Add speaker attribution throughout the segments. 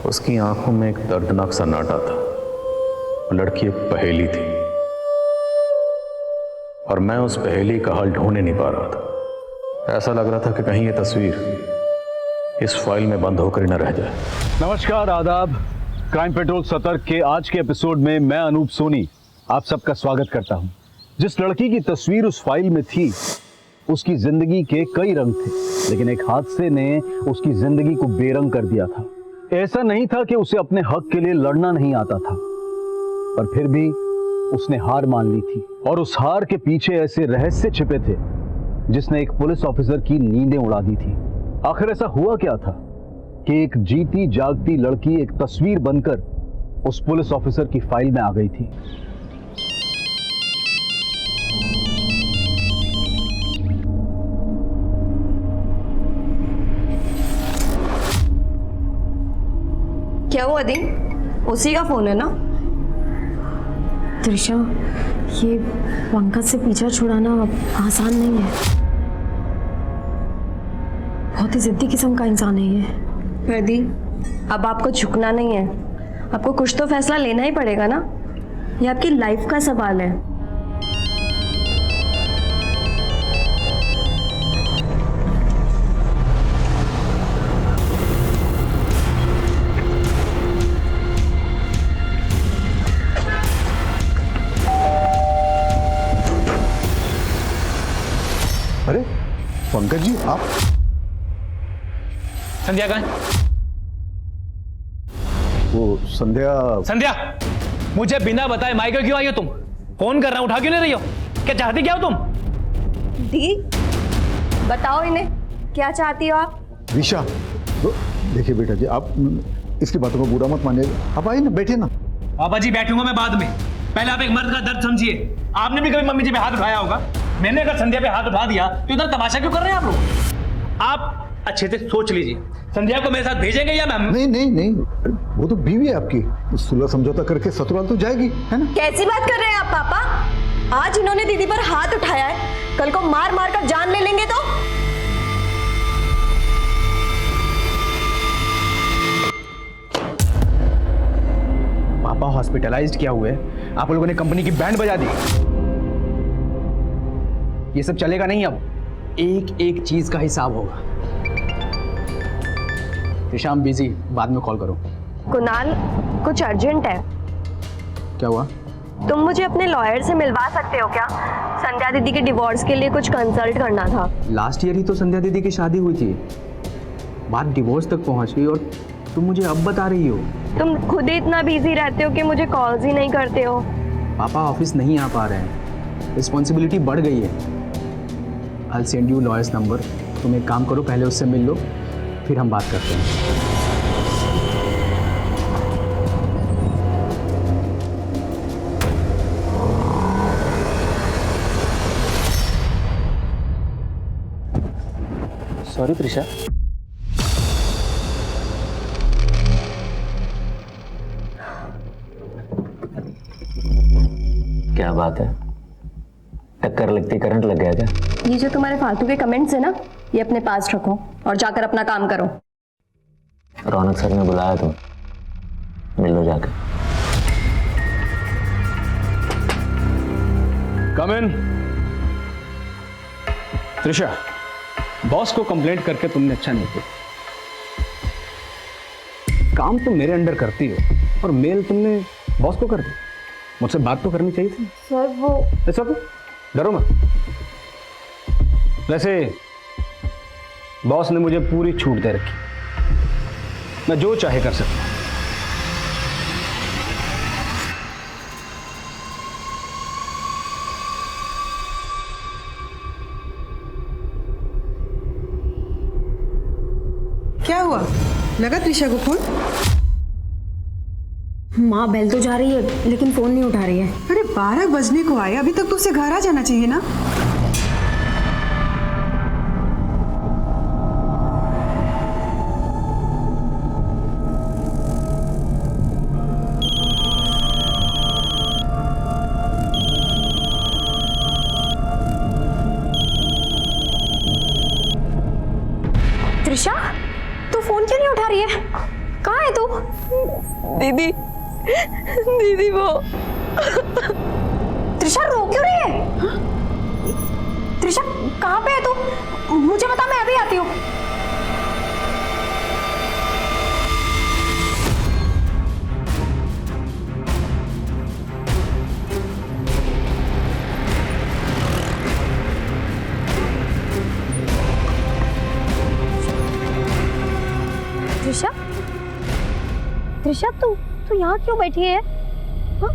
Speaker 1: उसकी आंखों में एक दर्दनाक सन्नाटा था। लड़की एक पहेली थी और मैं उस पहेली का हल ढूंढ नहीं पा रहा था। ऐसा लग रहा था कि कहीं ये तस्वीर इस फाइल में बंद होकर ही न रह जाए।
Speaker 2: नमस्कार, आदाब। क्राइम पेट्रोल सतर्क के आज के एपिसोड में मैं अनूप सोनी आप सबका स्वागत करता हूं। जिस लड़की की तस्वीर उस फाइल में थी, उसकी जिंदगी के कई रंग थे, लेकिन एक हादसे ने उसकी जिंदगी को बेरंग कर दिया था। ऐसा नहीं था कि उसे अपने हक के लिए लड़ना नहीं आता था, पर फिर भी उसने हार मान ली थी। और उस हार के पीछे ऐसे रहस्य छिपे थे जिसने एक पुलिस ऑफिसर की नींदें उड़ा दी थी। आखिर ऐसा हुआ क्या था कि एक जीती जागती लड़की एक तस्वीर बनकर उस पुलिस ऑफिसर की फाइल में आ गई थी।
Speaker 3: क्या हुआ दी? उसी का फोन है ना?
Speaker 4: त्रिशा, ये पंकज से पीछा छुड़ाना आसान नहीं है। बहुत ही जिद्दी किस्म का इंसान है ये।
Speaker 3: पर दी, अब आपको झुकना नहीं है। आपको कुछ तो फैसला लेना ही पड़ेगा ना। ये आपकी लाइफ का सवाल है।
Speaker 5: अरे पंकज जी, आप?
Speaker 6: संध्या कहाँ है?
Speaker 5: वो संध्या
Speaker 6: संध्या, मुझे बिना बताए मायके क्यों आई हो तुम? फोन कर रहा हूं, उठा क्यों नहीं रही हो? क्या चाहती क्या हो तुम?
Speaker 3: दी, बताओ इन्हें, क्या चाहती हो आप?
Speaker 5: विशा, देखिए बेटा जी, आप इसकी बातों को बुरा मत मानिएगा। आप आइए ना, बैठिए ना।
Speaker 6: पापा जी, बैठूंगा मैं बाद में। पहले आप एक मर्द का दर्द समझिए। आपने भी कभी मम्मी जी पे हाथ उठाया होगा। मैंने अगर संध्या पे हाथ उठा दिया तो इधर तमाशा क्यों कर रहे हैं आप लोग? आप अच्छे से सोच लीजिए, संध्या को मेरे साथ भेजेंगे या मैं?
Speaker 5: नहीं नहीं नहीं, वो तो बीवी है आपकी। सुलह समझौता करके ससुराल तो जाएगी, है ना?
Speaker 3: कैसी बात कर रहे हैं आप पापा? आज इन्होंने दीदी पर हाथ उठाया है, कल को मार मार कर जान ले लेंगे तो?
Speaker 7: पापा हॉस्पिटलाइज्ड क्या हुए, आप लोगों ने कंपनी की बैंड बजा दी। ये सब चलेगा नहीं। अब एक एक चीज का हिसाब होगा। शाम बिजी, बाद में कॉल करो।
Speaker 3: कुणाल, कुछ अर्जेंट है।
Speaker 7: क्या हुआ?
Speaker 3: तुम मुझे अपने लॉयर से मिलवा सकते हो क्या? संध्या दीदी के डिवोर्स के लिए कुछ कंसल्ट करना था।
Speaker 7: लास्ट ईयर ही तो संध्या दीदी की शादी हुई थी, बात डिवोर्स तक पहुंच गई और तुम मुझे अब बता रही हो?
Speaker 3: तुम खुद ही इतना बिजी रहते हो कि मुझे कॉल्स ही नहीं करते हो।
Speaker 7: पापा ऑफिस नहीं आ पा रहे हैं, रिस्पॉन्सिबिलिटी बढ़ गई है। I'll send you lawyer's number। तुम एक काम करो, पहले उससे मिल लो, फिर हम बात करते हैं।
Speaker 6: सॉरी त्रिशा।
Speaker 8: क्या बात है, टक्कर लगती करंट लग गया क्या?
Speaker 3: ये जो तुम्हारे फालतू के कमेंट्स है ना, ये अपने पास रखो और जाकर अपना काम करो।
Speaker 8: रौनक सर ने बुलाया, तुम मिल लो जाकर।
Speaker 2: कम इन। त्रिशा, बॉस को कंप्लेंट करके तुमने अच्छा नहीं किया। काम तुम मेरे अंडर करती हो और मेल तुमने बॉस को कर दी। मुझसे बात तो करनी चाहिए थी।
Speaker 3: सर वो
Speaker 2: ऐसा तो डरो मत। वैसे बॉस ने मुझे पूरी छूट दे रखी, मैं जो चाहे कर सकता हूं।
Speaker 9: क्या हुआ? लगा त्रिशा को फोन?
Speaker 4: माँ बेल तो जा रही है लेकिन फोन नहीं उठा रही है।
Speaker 9: अरे 12 बजने को आए, अभी तक तो उसे घर आ जाना चाहिए ना।
Speaker 4: त्रिशा, तू फोन क्यों नहीं उठा रही है? कहाँ है तू?
Speaker 3: दीदी, दीदी वो।
Speaker 4: त्रिशा रो क्यों रही है? त्रिशा कहाँ पे है तू? मुझे बता, मैं अभी आती हूँ। त्रिशा, त्रिशा तू यहाँ क्यों बैठी है? हाँ?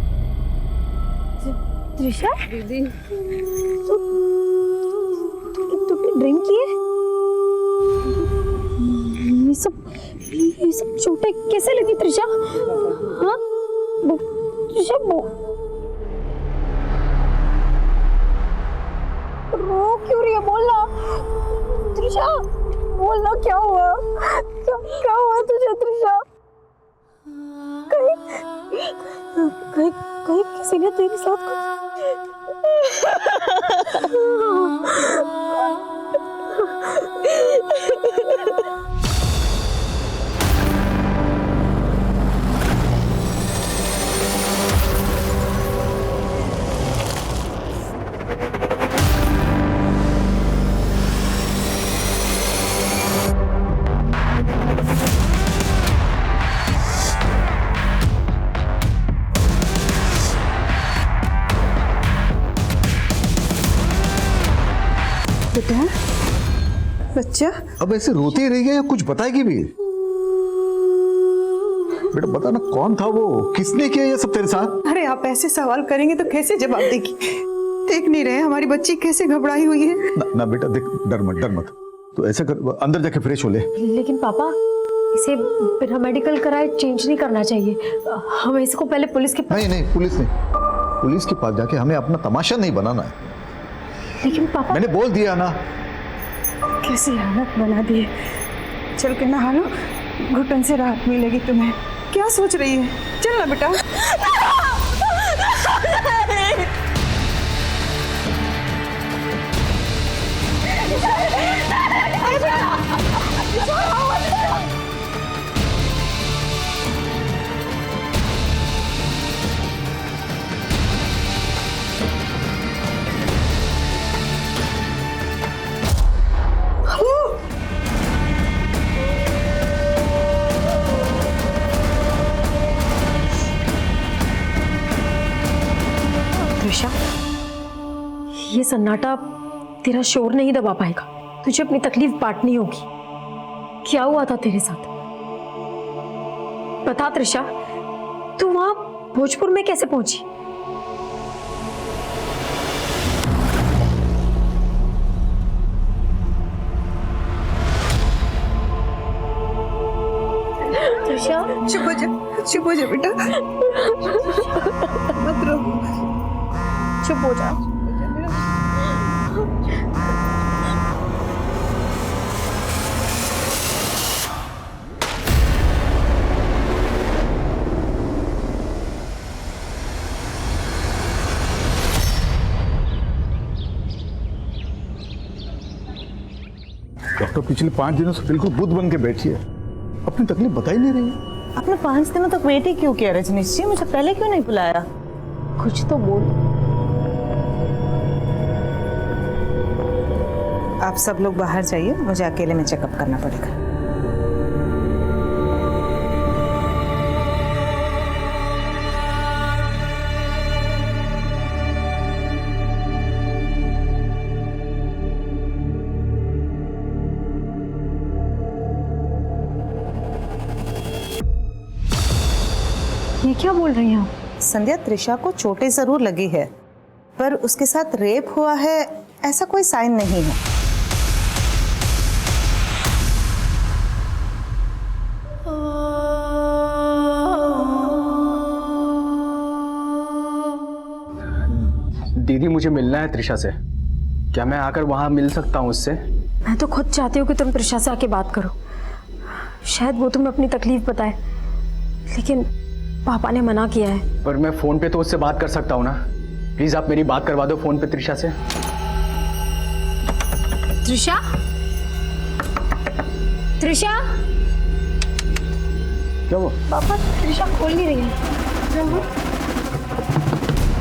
Speaker 4: त्रिशा दीदी, तूने ड्रिंक की है? ये सब चोटें कैसे लगी त्रिशा? हाँ त्रिशा रो क्यों रही है? बोलना त्रिशा, बोलना क्या हुआ? क्या हुआ तुझे त्रिशा? कहीं किसी ने तेरे साथ कुछ?
Speaker 9: बेटा, बच्चा
Speaker 5: अब ऐसे रोती रही है या कुछ बताएगी भी? बेटा बता ना, कौन था वो? किसने किया ये सब तेरे साथ?
Speaker 9: अरे आप ऐसे सवाल करेंगे तो कैसे जवाब देगी? देख नहीं रहे हमारी बच्ची कैसे घबराई हुई है?
Speaker 5: ना बेटा देख, डर मत। तो ऐसा कर, अंदर जाके फ्रेश हो ले।
Speaker 4: लेकिन पापा, इसे बिना मेडिकल कराए चेंज नहीं करना चाहिए। हमें इसको पहले पुलिस के
Speaker 5: नहीं, पुलिस के पास जाके हमें अपना तमाशा नहीं बनाना है।
Speaker 4: लेकिन पापा,
Speaker 5: मैंने बोल दिया ना।
Speaker 9: कैसी हालत बना दी है। चल के नहा लो, घुटन से राहत मिलेगी तुम्हें। क्या सोच रही है? चल ना बेटा।
Speaker 4: त्रिशा, ये सन्नाटा तेरा शोर नहीं दबा पाएगा। तुझे अपनी तकलीफ बांटनी होगी। क्या हुआ था तेरे साथ? बता त्रिशा, तू वहां भोजपुर में कैसे पहुंची? त्रिशा,
Speaker 9: चुप हो जा बेटा। मत रो,
Speaker 4: चुप हो जा।
Speaker 5: डॉक्टर पिछले 5 दिनों से बिल्कुल बुद्ध बन के बैठी है, अपनी तकलीफ बता ही नहीं रही है।
Speaker 10: आपने 5 दिनों तक वेट ही क्यों किया रजनीश जी? मुझे पहले क्यों नहीं बुलाया?
Speaker 4: कुछ तो बोल।
Speaker 10: आप सब लोग बाहर जाइए, मुझे अकेले में चेकअप करना पड़ेगा।
Speaker 4: ये क्या बोल रही हैं आप?
Speaker 10: संध्या, त्रिशा को चोटें जरूर लगी है, पर उसके साथ रेप हुआ है ऐसा कोई साइन नहीं है।
Speaker 7: दीदी, मुझे मिलना है त्रिशा से। क्या मैं आकर वहां मिल सकता हूँ उससे?
Speaker 4: मैं तो खुद चाहती हूँ कि तुम त्रिशा से आके बात करो। शायद वो तुम्हें अपनी तकलीफ बताए, लेकिन पापा ने मना किया है।
Speaker 7: पर मैं फोन पे तो उससे बात कर सकता हूँ ना। प्लीज आप मेरी बात करवा दो फोन पे त्रिशा से।
Speaker 4: त्रिशा, त्रिशा,
Speaker 5: क्या हुआ?
Speaker 4: पापा त्रिशा खोल नहीं रही है।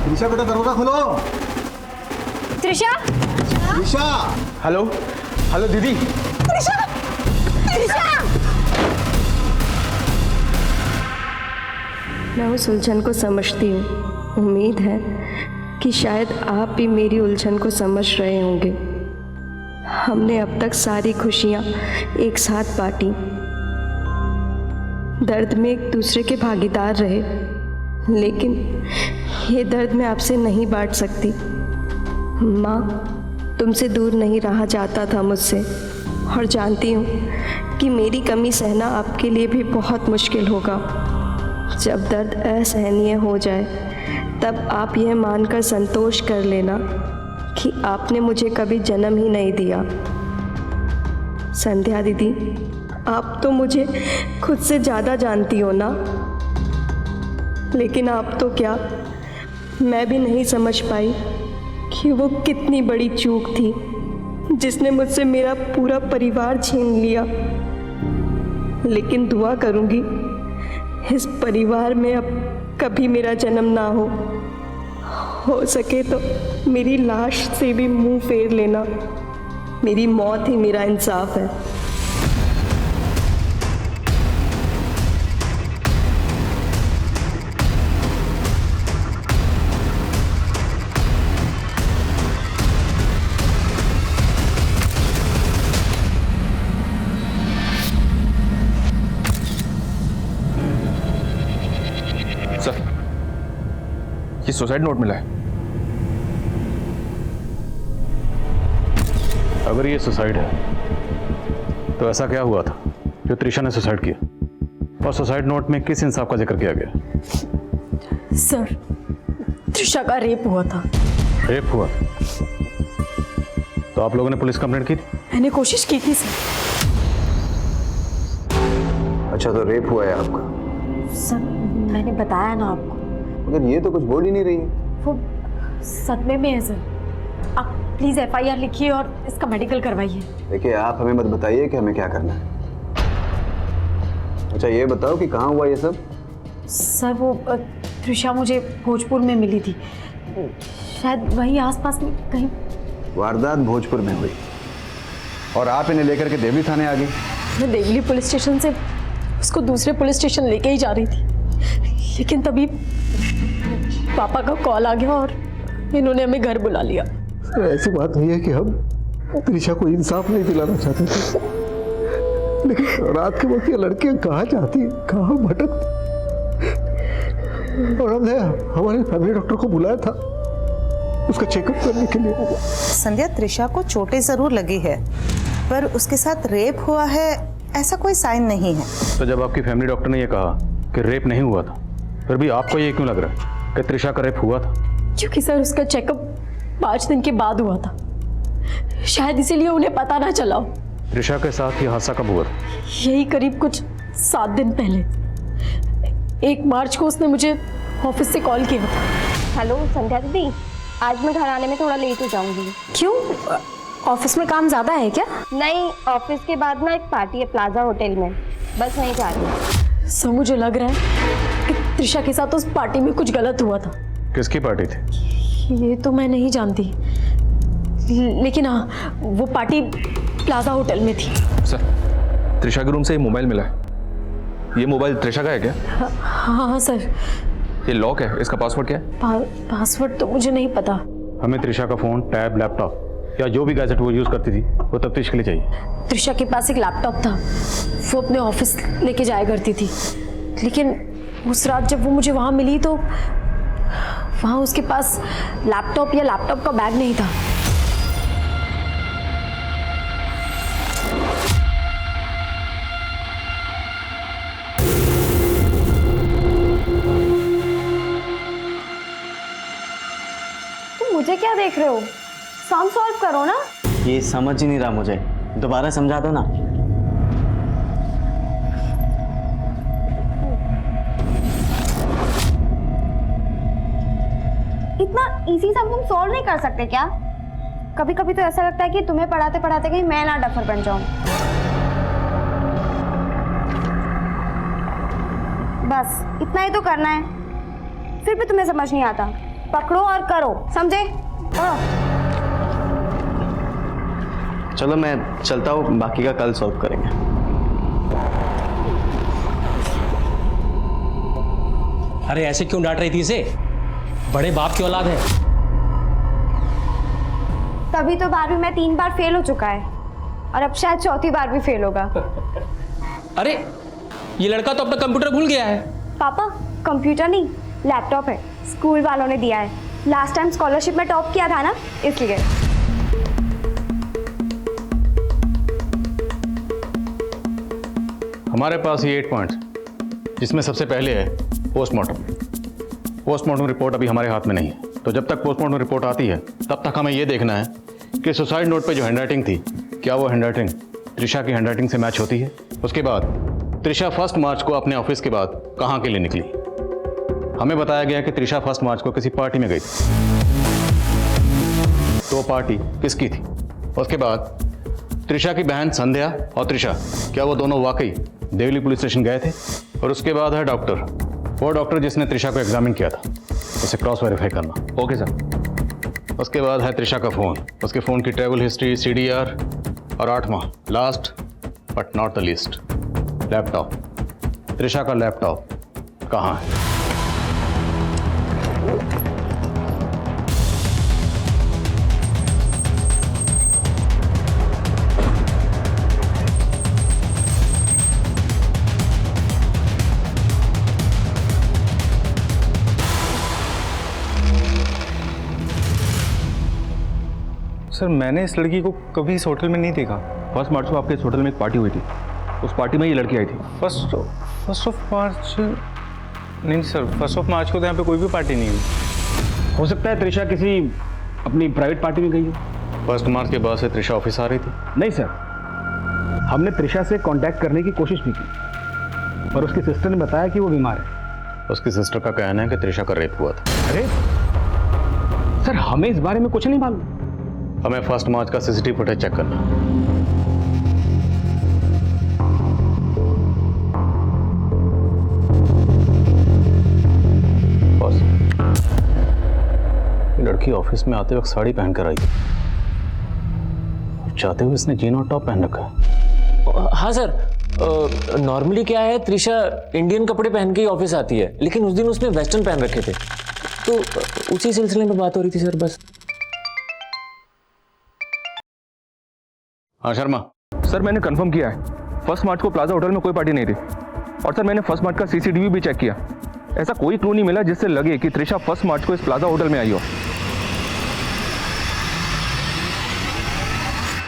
Speaker 5: त्रिशा बेटा दरवाजा खोलो।
Speaker 4: त्रिशा
Speaker 5: त्रिशा।
Speaker 7: हेलो हेलो दीदी।
Speaker 4: त्रिशा त्रिशा
Speaker 3: मैं उस उलझन को समझती हूँ। उम्मीद है कि शायद आप भी मेरी उलझन को समझ रहे होंगे। हमने अब तक सारी खुशियाँ एक साथ बांटी, दर्द में एक दूसरे के भागीदार रहे, लेकिन ये दर्द मैं आपसे नहीं बांट सकती। माँ, तुमसे दूर नहीं रहा जाता था मुझसे, और जानती हूँ कि मेरी कमी सहना आपके लिए भी बहुत मुश्किल होगा। जब दर्द असहनीय हो जाए तब आप यह मानकर संतोष कर लेना कि आपने मुझे कभी जन्म ही नहीं दिया। संध्या दीदी, आप तो मुझे खुद से ज़्यादा जानती हो ना, लेकिन आप तो क्या, मैं भी नहीं समझ पाई कि वो कितनी बड़ी चूक थी जिसने मुझसे मेरा पूरा परिवार छीन लिया। लेकिन दुआ करूँगी इस परिवार में अब कभी मेरा जन्म ना हो सके तो मेरी लाश से भी मुंह फेर लेना। मेरी मौत ही मेरा इंसाफ है।
Speaker 11: सर, ये सुसाइड नोट मिला है।
Speaker 1: अगर ये सुसाइड है तो ऐसा क्या हुआ था जो त्रिशा ने सुसाइड किया? और सुसाइड नोट में किस इंसाफ का जिक्र किया गया?
Speaker 4: सर, त्रिशा का रेप हुआ था।
Speaker 1: रेप हुआ? तो आप लोगों ने पुलिस कंप्लेंट की थी?
Speaker 4: मैंने कोशिश की थी सर।
Speaker 12: अच्छा, तो रेप हुआ है आपका?
Speaker 4: सर, मैंने बताया ना आपको।
Speaker 12: मगर ये तो कुछ बोल ही नहीं रही है।
Speaker 4: वो सदमे में है सर। आप प्लीज FIR लिखिए और इसका मेडिकल करवाइए।
Speaker 12: देखिए, आप हमें मत बताइए कि हमें क्या करना है। अच्छा, ये बताओ कि कहाँ हुआ ये सब?
Speaker 4: सर, वो त्रिशा मुझे भोजपुर में मिली थी, शायद वहीं आसपास में कहीं।
Speaker 12: वारदात भोजपुर में हुई और आप इन्हें लेकर के देवली थाने आ गई?
Speaker 4: मैं देवली पुलिस स्टेशन से उसको दूसरे पुलिस स्टेशन लेके ही जा रही थी, लेकिन तभी पापा का कॉल आ गया और इन्होंने हमें घर बुला लिया।
Speaker 5: ऐसी बात नहीं है कि हम त्रिशा को इंसाफ नहीं दिलाना चाहते थे, लेकिन रात के वक्त ये लड़कियां कहाँ जाती, कहाँ भटकती, और हमने हमारे फैमिली डॉक्टर को बुलाया था उसका चेकअप करने के लिए।
Speaker 10: संध्या, त्रिशा को चोटें जरूर लगी है, पर उसके साथ रेप हुआ है ऐसा कोई साइन नहीं है।
Speaker 1: तो जब आपकी फैमिली डॉक्टर ने यह कहा कि रेप नहीं हुआ था, फिर भी आपको ये क्यों लग रहा है कि त्रिशा का रेप हुआ था?
Speaker 4: क्योंकि सर, उसका चेकअप 5 दिन के बाद हुआ था, शायद इसीलिए उन्हें पता ना चला हो।
Speaker 1: त्रिशा के साथ ये हादसा कब हुआ था?
Speaker 4: यही करीब कुछ 7 दिन पहले। 1 मार्च को उसने मुझे ऑफिस से कॉल किया था।
Speaker 3: हेलो संध्या दीदी, आज मैं घर आने में थोड़ा लेट हो जाऊंगी।
Speaker 4: क्यों, ऑफिस में काम ज्यादा है क्या?
Speaker 3: नहीं, ऑफिस के बाद ना एक पार्टी है प्लाजा होटल में, बस वहीं जा रही हूँ।
Speaker 4: सर, मुझे लग रहा है कि त्रिशा के साथ उस पार्टी में कुछ गलत हुआ था।
Speaker 1: किसकी पार्टी थी?
Speaker 4: ये तो मैं नहीं जानती, लेकिन हाँ, वो पार्टी प्लाजा होटल में थी।
Speaker 11: सर, त्रिशा के रूम से ये मोबाइल मिला है। ये मोबाइल त्रिशा का है क्या?
Speaker 4: हाँ सर।
Speaker 11: ये लॉक है, इसका पासवर्ड क्या है?
Speaker 4: पासवर्ड तो मुझे नहीं पता।
Speaker 1: हमें त्रिशा का फोन, टैब, लैपटॉप या जो भी गैजेट वो यूज करती थी वो तफ्तीश के लिए चाहिए।
Speaker 4: त्रिशा के पास एक लैपटॉप था, वो अपने ऑफिस लेके जाया करती थी, लेकिन उस रात जब वो मुझे वहाँ मिली तो वहाँ उसके पास लैपटॉप या लैपटॉप का बैग नहीं था।
Speaker 3: तुम मुझे क्या देख रहे हो? सम सॉल्व करो ना।
Speaker 8: ये समझ ही नहीं रहा मुझे, दोबारा समझा दो ना।
Speaker 3: इतना इजी सम तुम सॉल्व नहीं कर सकते क्या? कभी कभी तो ऐसा लगता है कि तुम्हें पढ़ाते पढ़ाते कहीं मैं ना डफर बन जाऊं।
Speaker 13: बस इतना ही तो करना है, फिर भी तुम्हें समझ नहीं आता। पकड़ो और करो, समझे?
Speaker 14: चलो मैं चलता हूँ, बाकी का कल सॉल्व करेंगे।
Speaker 6: अरे ऐसे क्यों डांट रही थी इसे? बड़े बाप की औलाद है।
Speaker 13: तभी तो 12वीं में 3 बार फेल हो चुका है और अब शायद 4थी बार भी फेल होगा।
Speaker 6: अरे ये लड़का तो अपना कंप्यूटर भूल गया है।
Speaker 13: पापा कंप्यूटर नहीं, लैपटॉप है, स्कूल वालों ने दिया है। लास्ट टाइम स्कॉलरशिप में टॉप किया था ना, इसलिए।
Speaker 1: हमारे पास ये 8 पॉइंट्स, जिसमें सबसे पहले है पोस्टमार्टम। पोस्टमार्टम रिपोर्ट अभी हमारे हाथ में नहीं है, तो जब तक पोस्टमार्टम रिपोर्ट आती है तब तक हमें ये देखना है कि सुसाइड नोट पे जो हैंडराइटिंग थी, क्या वो हैंडराइटिंग त्रिशा की हैंडराइटिंग से मैच होती है। उसके बाद त्रिशा 1 मार्च को अपने ऑफिस के बाद कहाँ के लिए निकली। हमें बताया गया कि त्रिशा 1 मार्च को किसी पार्टी में गई थी, तो पार्टी किसकी थी। उसके बाद त्रिशा की बहन संध्या और त्रिशा, क्या वो दोनों वाकई देवली पुलिस स्टेशन गए थे। और उसके बाद है डॉक्टर, वो डॉक्टर जिसने त्रिशा को एग्जामिन किया था, उसे क्रॉस वेरीफाई करना।
Speaker 11: Okay sir.
Speaker 1: उसके बाद है त्रिशा का फ़ोन, उसके फ़ोन की ट्रैवल हिस्ट्री, CDR, और 8वां last but not the least, laptop. Trisha का लैपटॉप कहाँ है?
Speaker 11: सर मैंने इस लड़की को कभी इस होटल में नहीं देखा।
Speaker 2: 1 मार्च को आपके इस होटल में एक पार्टी हुई थी, उस पार्टी में ये लड़की आई थी।
Speaker 11: फर्स्ट ऑफ मार्च नहीं सर, 1 ऑफ मार्च को तो यहाँ पे कोई भी पार्टी नहीं हुई।
Speaker 2: हो सकता है त्रिशा किसी अपनी प्राइवेट पार्टी में गई हो।
Speaker 1: 1 मार्च के बाद से त्रिशा ऑफिस आ रही थी?
Speaker 2: नहीं सर, हमने त्रिशा से कांटेक्ट करने की कोशिश भी की, पर उसकी सिस्टर ने बताया कि वो बीमार है।
Speaker 1: उसकी सिस्टर का कहना है कि त्रिशा का रेप हुआ था।
Speaker 2: अरे सर, हमें इस बारे में कुछ नहीं मालूम।
Speaker 1: हमें 1 मार्च का CCTV फुटेज चेक करना। बॉस, लड़की ऑफिस में आते वक्त साड़ी पहन कर आई, चाहते हुए इसने जीन और टॉप पहन रखा है।
Speaker 8: हाँ सर, नॉर्मली क्या है, त्रिशा इंडियन कपड़े पहन के ही ऑफिस आती है, लेकिन उस दिन उसने वेस्टर्न पहन रखे थे, तो उसी सिलसिले में बात हो रही थी सर, बस।
Speaker 1: हाँ शर्मा।
Speaker 11: सर मैंने कंफर्म किया है, 1 मार्च को प्लाजा होटल में कोई पार्टी नहीं थी। और सर मैंने 1 मार्च का CCTV भी चेक किया, ऐसा कोई क्लू नहीं मिला जिससे लगे कि त्रिशा 1 मार्च को इस प्लाजा होटल में आई हो।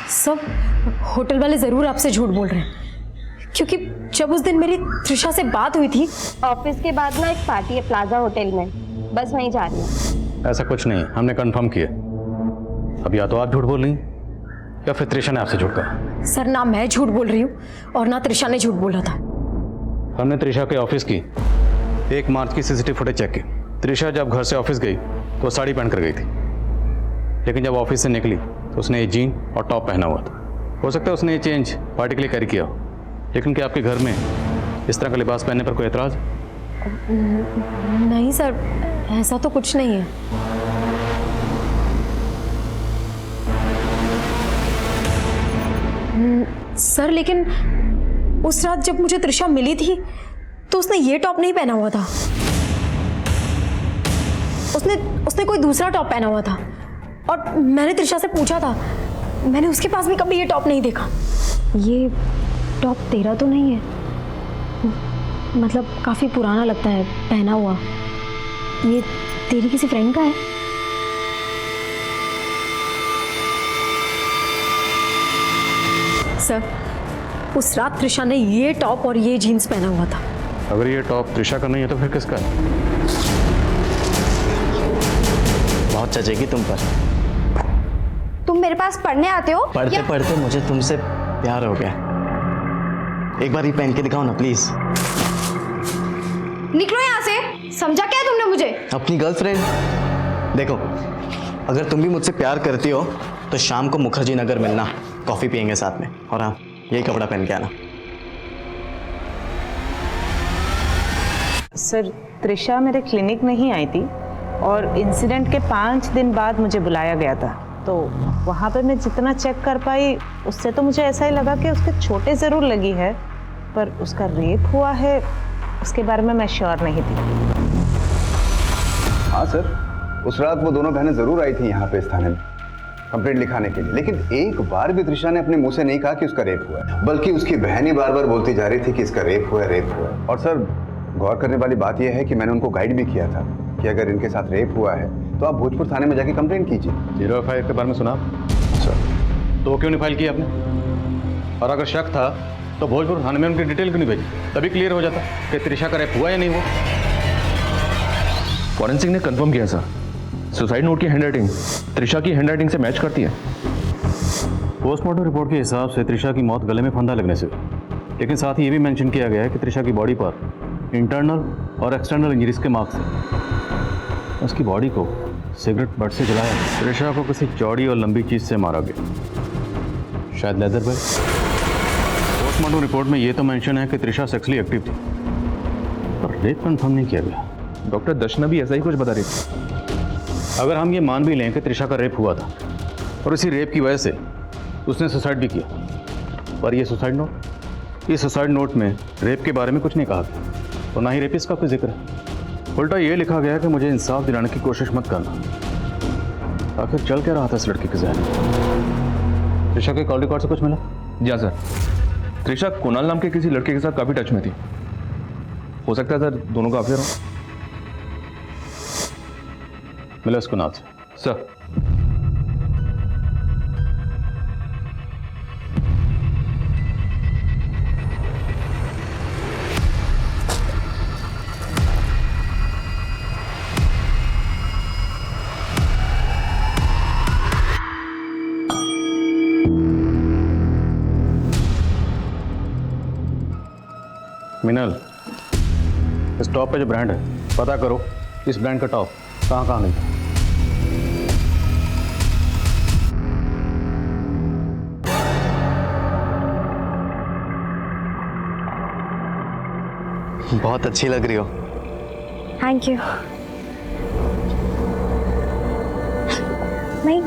Speaker 4: सब होटल वाले जरूर आपसे झूठ बोल रहे हैं, क्योंकि जब उस दिन मेरी त्रिशा से बात हुई थी।
Speaker 13: ऑफिस के बाद ना एक पार्टी है प्लाजा होटल में, बस वहीं जा रही हूँ।
Speaker 1: ऐसा कुछ नहीं, हमने कंफर्म किया। अब या तो आप झूठ बोल रही या फिर त्रिशा ने आपसे झूठ कहा।
Speaker 4: सर ना मैं झूठ बोल रही हूँ और ना त्रिशा ने झूठ बोला था।
Speaker 1: हमने त्रिशा के ऑफिस की 1 मार्च की CCTV फुटेज चेक की। त्रिशा जब घर से ऑफिस गई तो साड़ी पहन कर गई थी, लेकिन जब ऑफिस से निकली तो उसने ये जीन और टॉप पहना हुआ था। हो सकता है उसने ये चेंज पार्टी के लिए कैरी किया हो, लेकिन क्या आपके घर में इस तरह का लिबास पहनने पर कोई एतराज?
Speaker 4: नहीं सर, ऐसा तो कुछ नहीं है। सर लेकिन उस रात जब मुझे त्रिशा मिली थी तो उसने ये टॉप नहीं पहना हुआ था, उसने कोई दूसरा टॉप पहना हुआ था। और मैंने त्रिशा से पूछा था, मैंने उसके पास भी कभी ये टॉप नहीं देखा। ये टॉप तेरा तो नहीं है? मतलब काफ़ी पुराना लगता है पहना हुआ। ये तेरी किसी फ्रेंड का है? सर उस रात त्रिशा ने ये टॉप और ये जीन्स पहना हुआ था।
Speaker 1: अगर ये टॉप त्रिशा का नहीं है तो फिर किसका है?
Speaker 14: बहुत चचेगी तुम पर।
Speaker 13: तुम मेरे पास पढ़ने आते हो?
Speaker 14: पढ़ते पढ़ते मुझे तुमसे प्यार हो गया। एक बार ये पहन के दिखाओ ना प्लीज।
Speaker 13: निकलो यहाँ से, समझा क्या तुमने मुझे?
Speaker 14: अपनी गर्लफ्रेंड। देखो, अगर तुम भी मुझसे प्यार करती हो तो शाम को मुखर्जी नगर मिलना, कॉफी पियेंगे साथ में। और हाँ, यही कपड़ा पहन के आना।
Speaker 10: सर, त्रिशा मेरे क्लिनिक में ही आई थी और इंसिडेंट के 5 दिन बाद मुझे बुलाया गया था। तो वहाँ पे मैं जितना चेक कर पाई उससे तो मुझे ऐसा ही लगा कि उसके चोटें ज़रूर लगी है, पर उसका रेप हुआ है उसके बारे में मैं श्योर नहीं थी।
Speaker 12: हाँ सर, उस रात वो दोनों बहनें जरूर आई थी यहाँ पे इस थाने में कंप्लेंट लिखाने के लिए, लेकिन एक बार भी त्रिशा ने अपने मुंह से नहीं कहा कि उसका रेप हुआ है, बल्कि उसकी बहन ही बार बार बोलती जा रही थी कि इसका रेप हुआ है। और सर, गौर करने वाली बात यह है कि मैंने उनको गाइड भी किया था कि अगर इनके साथ रेप हुआ है तो आप भोजपुर थाने में जाके कंप्लेंट कीजिए।
Speaker 1: 0F के बारे में सुना सर, तो क्यों नहीं फाइल किया आपने? और अगर शक था तो भोजपुर थाने में उनकी डिटेल क्यों नहीं भेजी? तभी क्लियर हो जाता कि त्रिशा का रेप हुआ या नहीं हुआ।
Speaker 11: फॉरेंसिक ने कंफर्म किया सर, सुसाइड नोट की हैंडराइटिंग त्रिशा की हैंडराइटिंग से मैच करती है।
Speaker 1: पोस्टमार्टम रिपोर्ट के हिसाब से त्रिशा की मौत गले में फंदा लगने से, लेकिन साथ ही ये भी मेंशन किया गया है कि त्रिशा की बॉडी पर इंटरनल और एक्सटर्नल इंजरीज के मार्क्स हैं। उसकी बॉडी को सिगरेट बट से जलाया। त्रिशा को किसी चौड़ी और लंबी चीज़ से मारा गया, शायद लेदर बैग। पोस्टमार्टम रिपोर्ट में ये तो मेंशन है कि त्रिशा सेक्सुअली एक्टिव थी, पर रेप कंफर्म नहीं किया गया।
Speaker 11: डॉक्टर दर्शना भी ऐसा ही कुछ बता रही थी।
Speaker 1: अगर हम ये मान भी लें कि त्रिशा का रेप हुआ था और इसी रेप की वजह से उसने सुसाइड भी किया, पर ये सुसाइड नोट में रेप के बारे में कुछ नहीं कहा गया और ना ही रेपिस्ट का कोई जिक्र है। उल्टा ये लिखा गया कि मुझे इंसाफ दिलाने की कोशिश मत करना। आखिर चल क्या रहा था इस लड़के के ज़हन में? त्रिशा के कॉल रिकॉर्ड से कुछ मिला?
Speaker 11: जी हाँ सर, त्रिशा कुणाल नाम के किसी लड़के के साथ काफ़ी टच में थी। हो सकता है सर दोनों का अफेयर हो।
Speaker 1: मिला उसको नाथ
Speaker 11: सर।
Speaker 1: मिनल, इस टॉप पे जो ब्रांड है पता करो इस ब्रांड का टॉप कहाँ नहीं था।
Speaker 14: बहुत अच्छी लग रही हो।
Speaker 13: Thank you. नहीं,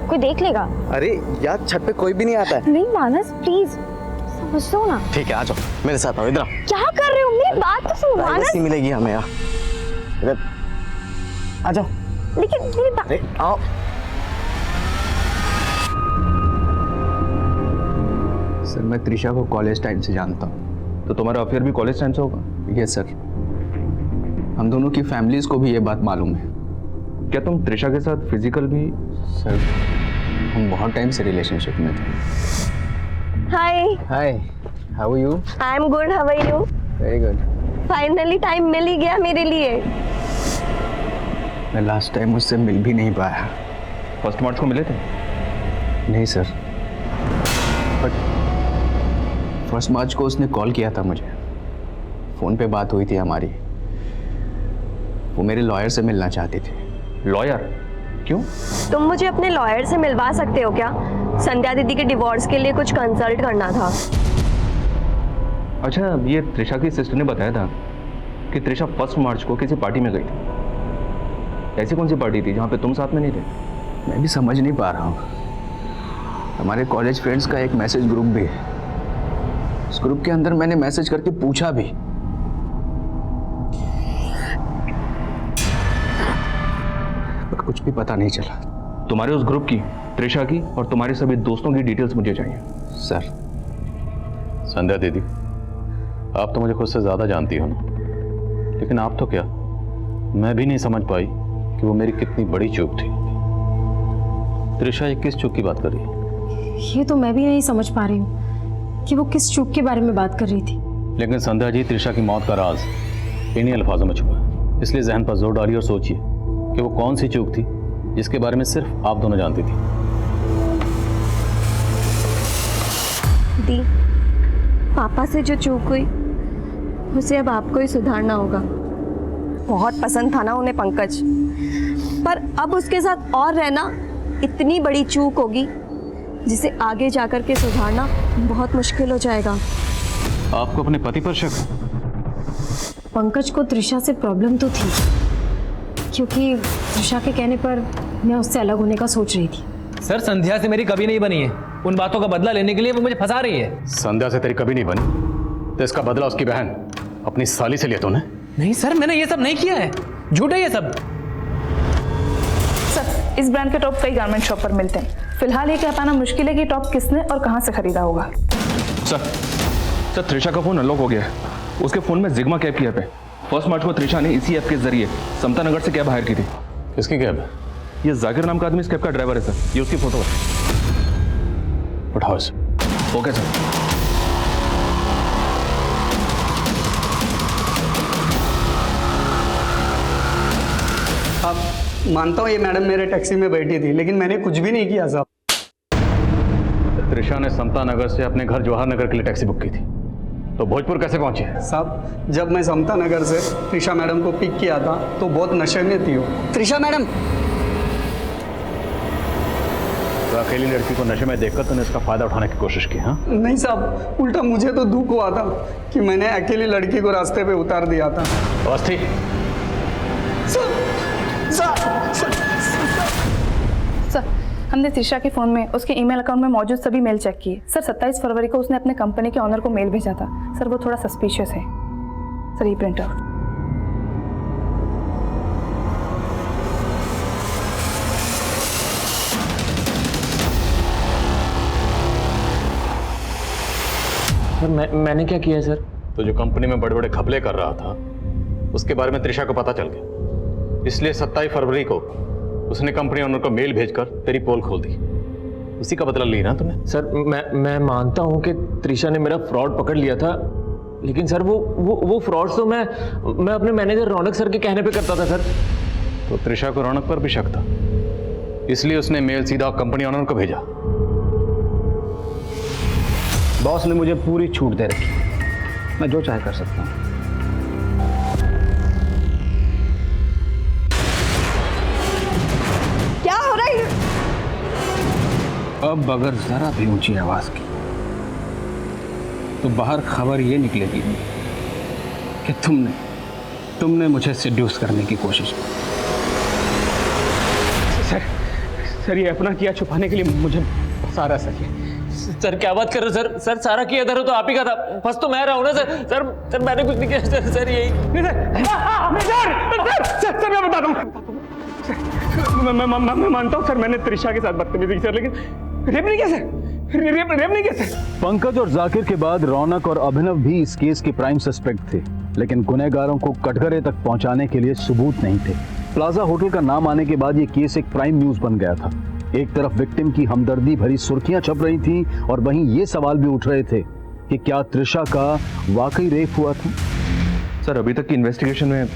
Speaker 13: कोई देख लेगा।
Speaker 14: अरे यार, छत पे कोई भी नहीं आता है।
Speaker 13: नहीं मानस, प्लीज समझ लो ना।
Speaker 14: ठीक है, आ जाओ मेरे साथ, आओ इधर आओ।
Speaker 13: क्या कर रहे हो? मेरी बात तो सुनो मानस।
Speaker 14: प्राइवेसी मिलेगी हमें यार, इधर आ जाओ।
Speaker 13: लेकिन मेरी बात।
Speaker 14: अरे आओ।
Speaker 7: सर, मैं त्रिशा को कॉलेज टाइम से जानता हूँ।
Speaker 11: तो तुम्हारा अफेयर भी कॉलेज टाइम से होगा?
Speaker 7: यस सर, हम दोनों की फैमिलीज को भी ये बात मालूम है।
Speaker 11: क्या तुम त्रिशा के साथ फिजिकल भी?
Speaker 7: सर, हम बहुत टाइम से रिलेशनशिप में थे।
Speaker 13: Hi
Speaker 7: hi, how are you?
Speaker 13: I am good, how are you?
Speaker 7: Very good.
Speaker 13: Finally time मिल ही गया मेरे लिए।
Speaker 7: मैं लास्ट टाइम उससे मिल भी नहीं पाया।
Speaker 11: फर्स्ट मार्च को मिले थे?
Speaker 7: नहीं सर, बट फर्स्ट मार्च को उसने कॉल किया था मुझे, फ़ोन पे बात हुई थी हमारी। वो मेरे लॉयर से मिलना चाहती थी।
Speaker 11: लॉयर? क्यों?
Speaker 3: तुम मुझे अपने लॉयर से मिलवा सकते हो क्या? संध्या दीदी के डिवोर्स के लिए कुछ कंसल्ट करना था।
Speaker 11: अच्छा, ये त्रिशा की सिस्टर ने बताया था कि त्रिशा 1 मार्च को किसी पार्टी में गई थी। ऐसी कौन सी पार्टी थी जहाँ पे तुम साथ में नहीं थे?
Speaker 7: मैं भी समझ नहीं पा रहा हूँ। हमारे कॉलेज फ्रेंड्स का एक मैसेज ग्रुप भी है, उस ग्रुप के अंदर मैंने मैसेज करके पूछा भी, पर कुछ भी पता नहीं चला।
Speaker 11: तुम्हारे उस ग्रुप की, त्रिशा की और तुम्हारे सभी दोस्तों की डिटेल्स मुझे चाहिए।
Speaker 7: सर।
Speaker 1: संध्या दीदी, आप तो मुझे खुद से ज़्यादा जानती हो ना, लेकिन आप तो क्या, मैं भी नहीं समझ पाई कि वो मेरी कितनी बड़ी चूक थी। त्रिशा ये किस चूक की बात कर रही है?
Speaker 4: ये तो मैं भी नहीं समझ पा रही हूँ कि वो किस चूक के बारे में बात कर रही थी।
Speaker 1: लेकिन संध्या जी, त्रिशा की मौत का राज इन्हीं अल्फाजों में छुपा है, इसलिए जहन पर जोर डालिए और सोचिए कि वो कौन सी चूक थी जिसके बारे में सिर्फ आप दोनों जानती थी।
Speaker 3: दी, पापा से जो चूक हुई उसे अब आपको ही सुधारना होगा। बहुत पसंद था ना उन्हें पंकज, पर अब उसके साथ और रहना इतनी बड़ी चूक होगी जिसे आगे जाकर के सुधारना बहुत मुश्किल हो जाएगा।
Speaker 1: आपको अपने पति पर शक है?
Speaker 4: पंकज को त्रिशा से प्रॉब्लम तो थी, क्योंकि त्रिशा के कहने पर मैं उससे अलग होने का सोच रही थी।
Speaker 6: सर संध्या से मेरी कभी नहीं बनी है, उन बातों का बदला लेने के लिए वो मुझे फंसा रही है।
Speaker 1: संध्या से तेरी कभी नहीं बनी तो इसका बदला उसकी बहन अपनी साली से लिया तूने?
Speaker 6: नहीं सर, मैंने ये सब नहीं किया है, झूठ है ये सब।
Speaker 15: सर इस ब्रांड के टॉप कई गारमेंट शॉप पर मिलते हैं। फिलहाल ये कह पाना मुश्किल है कि टॉप किसने और कहाँ से खरीदा होगा।
Speaker 11: सर त्रिशा का फोन अनलॉक हो गया है। उसके फोन में जिग्मा कैब की ऐप है। 1 मार्च को त्रिशा ने इसी ऐप के जरिए समता नगर से कैब हायर की थी।
Speaker 1: किसकी कैब है?
Speaker 11: ये जाकिर नाम का आदमी इस कैब का ड्राइवर है सर। ये उसकी फोटो है।
Speaker 1: उठाओ इसे।
Speaker 11: Okay sir.
Speaker 16: अब मानता हूँ ये मैडम मेरे टैक्सी में बैठी थी, लेकिन मैंने कुछ भी नहीं किया साहब।
Speaker 1: त्रिशा ने समता नगर से अपने घर जवाहर नगर के लिए टैक्सी बुक की थी, तो भोजपुर कैसे पहुंची?
Speaker 16: साहब जब मैं समता नगर से त्रिशा मैडम को पिक किया था तो बहुत नशे में थी वो। त्रिशा मैडम,
Speaker 1: तो अकेली लड़की को नशे में देखकर तूने इसका फायदा उठाने की कोशिश की? हाँ
Speaker 16: नहीं साहब, उल्टा मुझे तो दुख हुआ था कि मैंने अकेली लड़की को रास्ते पे उतार दिया था।
Speaker 1: अवस्थी,
Speaker 15: सर हमने त्रिशा के फ़ोन में उसके ईमेल अकाउंट में मौजूद सभी मेल चेक किए। सर 27 फरवरी को उसने अपने कंपनी के ऑनर को मेल भेजा था। सर वो थोड़ा सस्पिशियस है। सर ये प्रिंट आउट।
Speaker 8: सर मैंने क्या किया है सर?
Speaker 1: तो जो कंपनी में बड़े बड़े घपले कर रहा था उसके बारे में त्रिशा को पता चल गया, इसलिए 27 फरवरी को उसने कंपनी ओनर को मेल भेजकर तेरी पोल खोल दी। उसी का बदला लिया ना तुमने?
Speaker 8: सर मैं मानता हूं कि त्रिशा ने मेरा फ्रॉड पकड़ लिया था, लेकिन सर वो फ्रॉड तो मैं अपने मैनेजर रौनक सर के कहने पे करता था सर।
Speaker 1: तो त्रिशा को रौनक पर भी शक था, इसलिए उसने मेल सीधा कंपनी ओनर को भेजा।
Speaker 5: बॉस ने मुझे पूरी छूट दे रखी, मैं जो चाहे कर सकता हूँ।
Speaker 9: क्या हो रहा है?
Speaker 5: अब अगर जरा भी ऊंची आवाज की तो बाहर खबर ये निकलेगी कि तुमने मुझे सिड्यूस करने की कोशिश की। सर ये अपना किया छुपाने के लिए मुझे फंसा रहा है
Speaker 8: सर क्या बात कर रहे हो सर सारा किया था तो आप ही का था, फंस तो मैं रहा हूं ना सर मैंने कुछ नहीं किया सर यही।
Speaker 5: सर मैं बता दूं, मैं मानता हूं सर मैंने त्रिशा के साथ बदतमीजी की सर, लेकिन रेप नहीं किया सर, रेप नहीं किया सर।
Speaker 2: पंकज और जाकिर के बाद रौनक और अभिनव भी इस केस के प्राइम सस्पेक्ट थे, लेकिन गुनहगारों को कटघरे तक पहुंचाने के लिए सबूत नहीं थे। प्लाजा होटल का नाम आने के बाद ये केस एक प्राइम न्यूज बन गया था। एक तरफ विक्टिम की हमदर्दी भरी सुर्खियां छप रही थी और वहीं ये सवाल भी उठ रहे थे कि क्या त्रिशा का वाकई रेप हुआ था?
Speaker 11: सर अभी तक की इन्वेस्टिगेशन में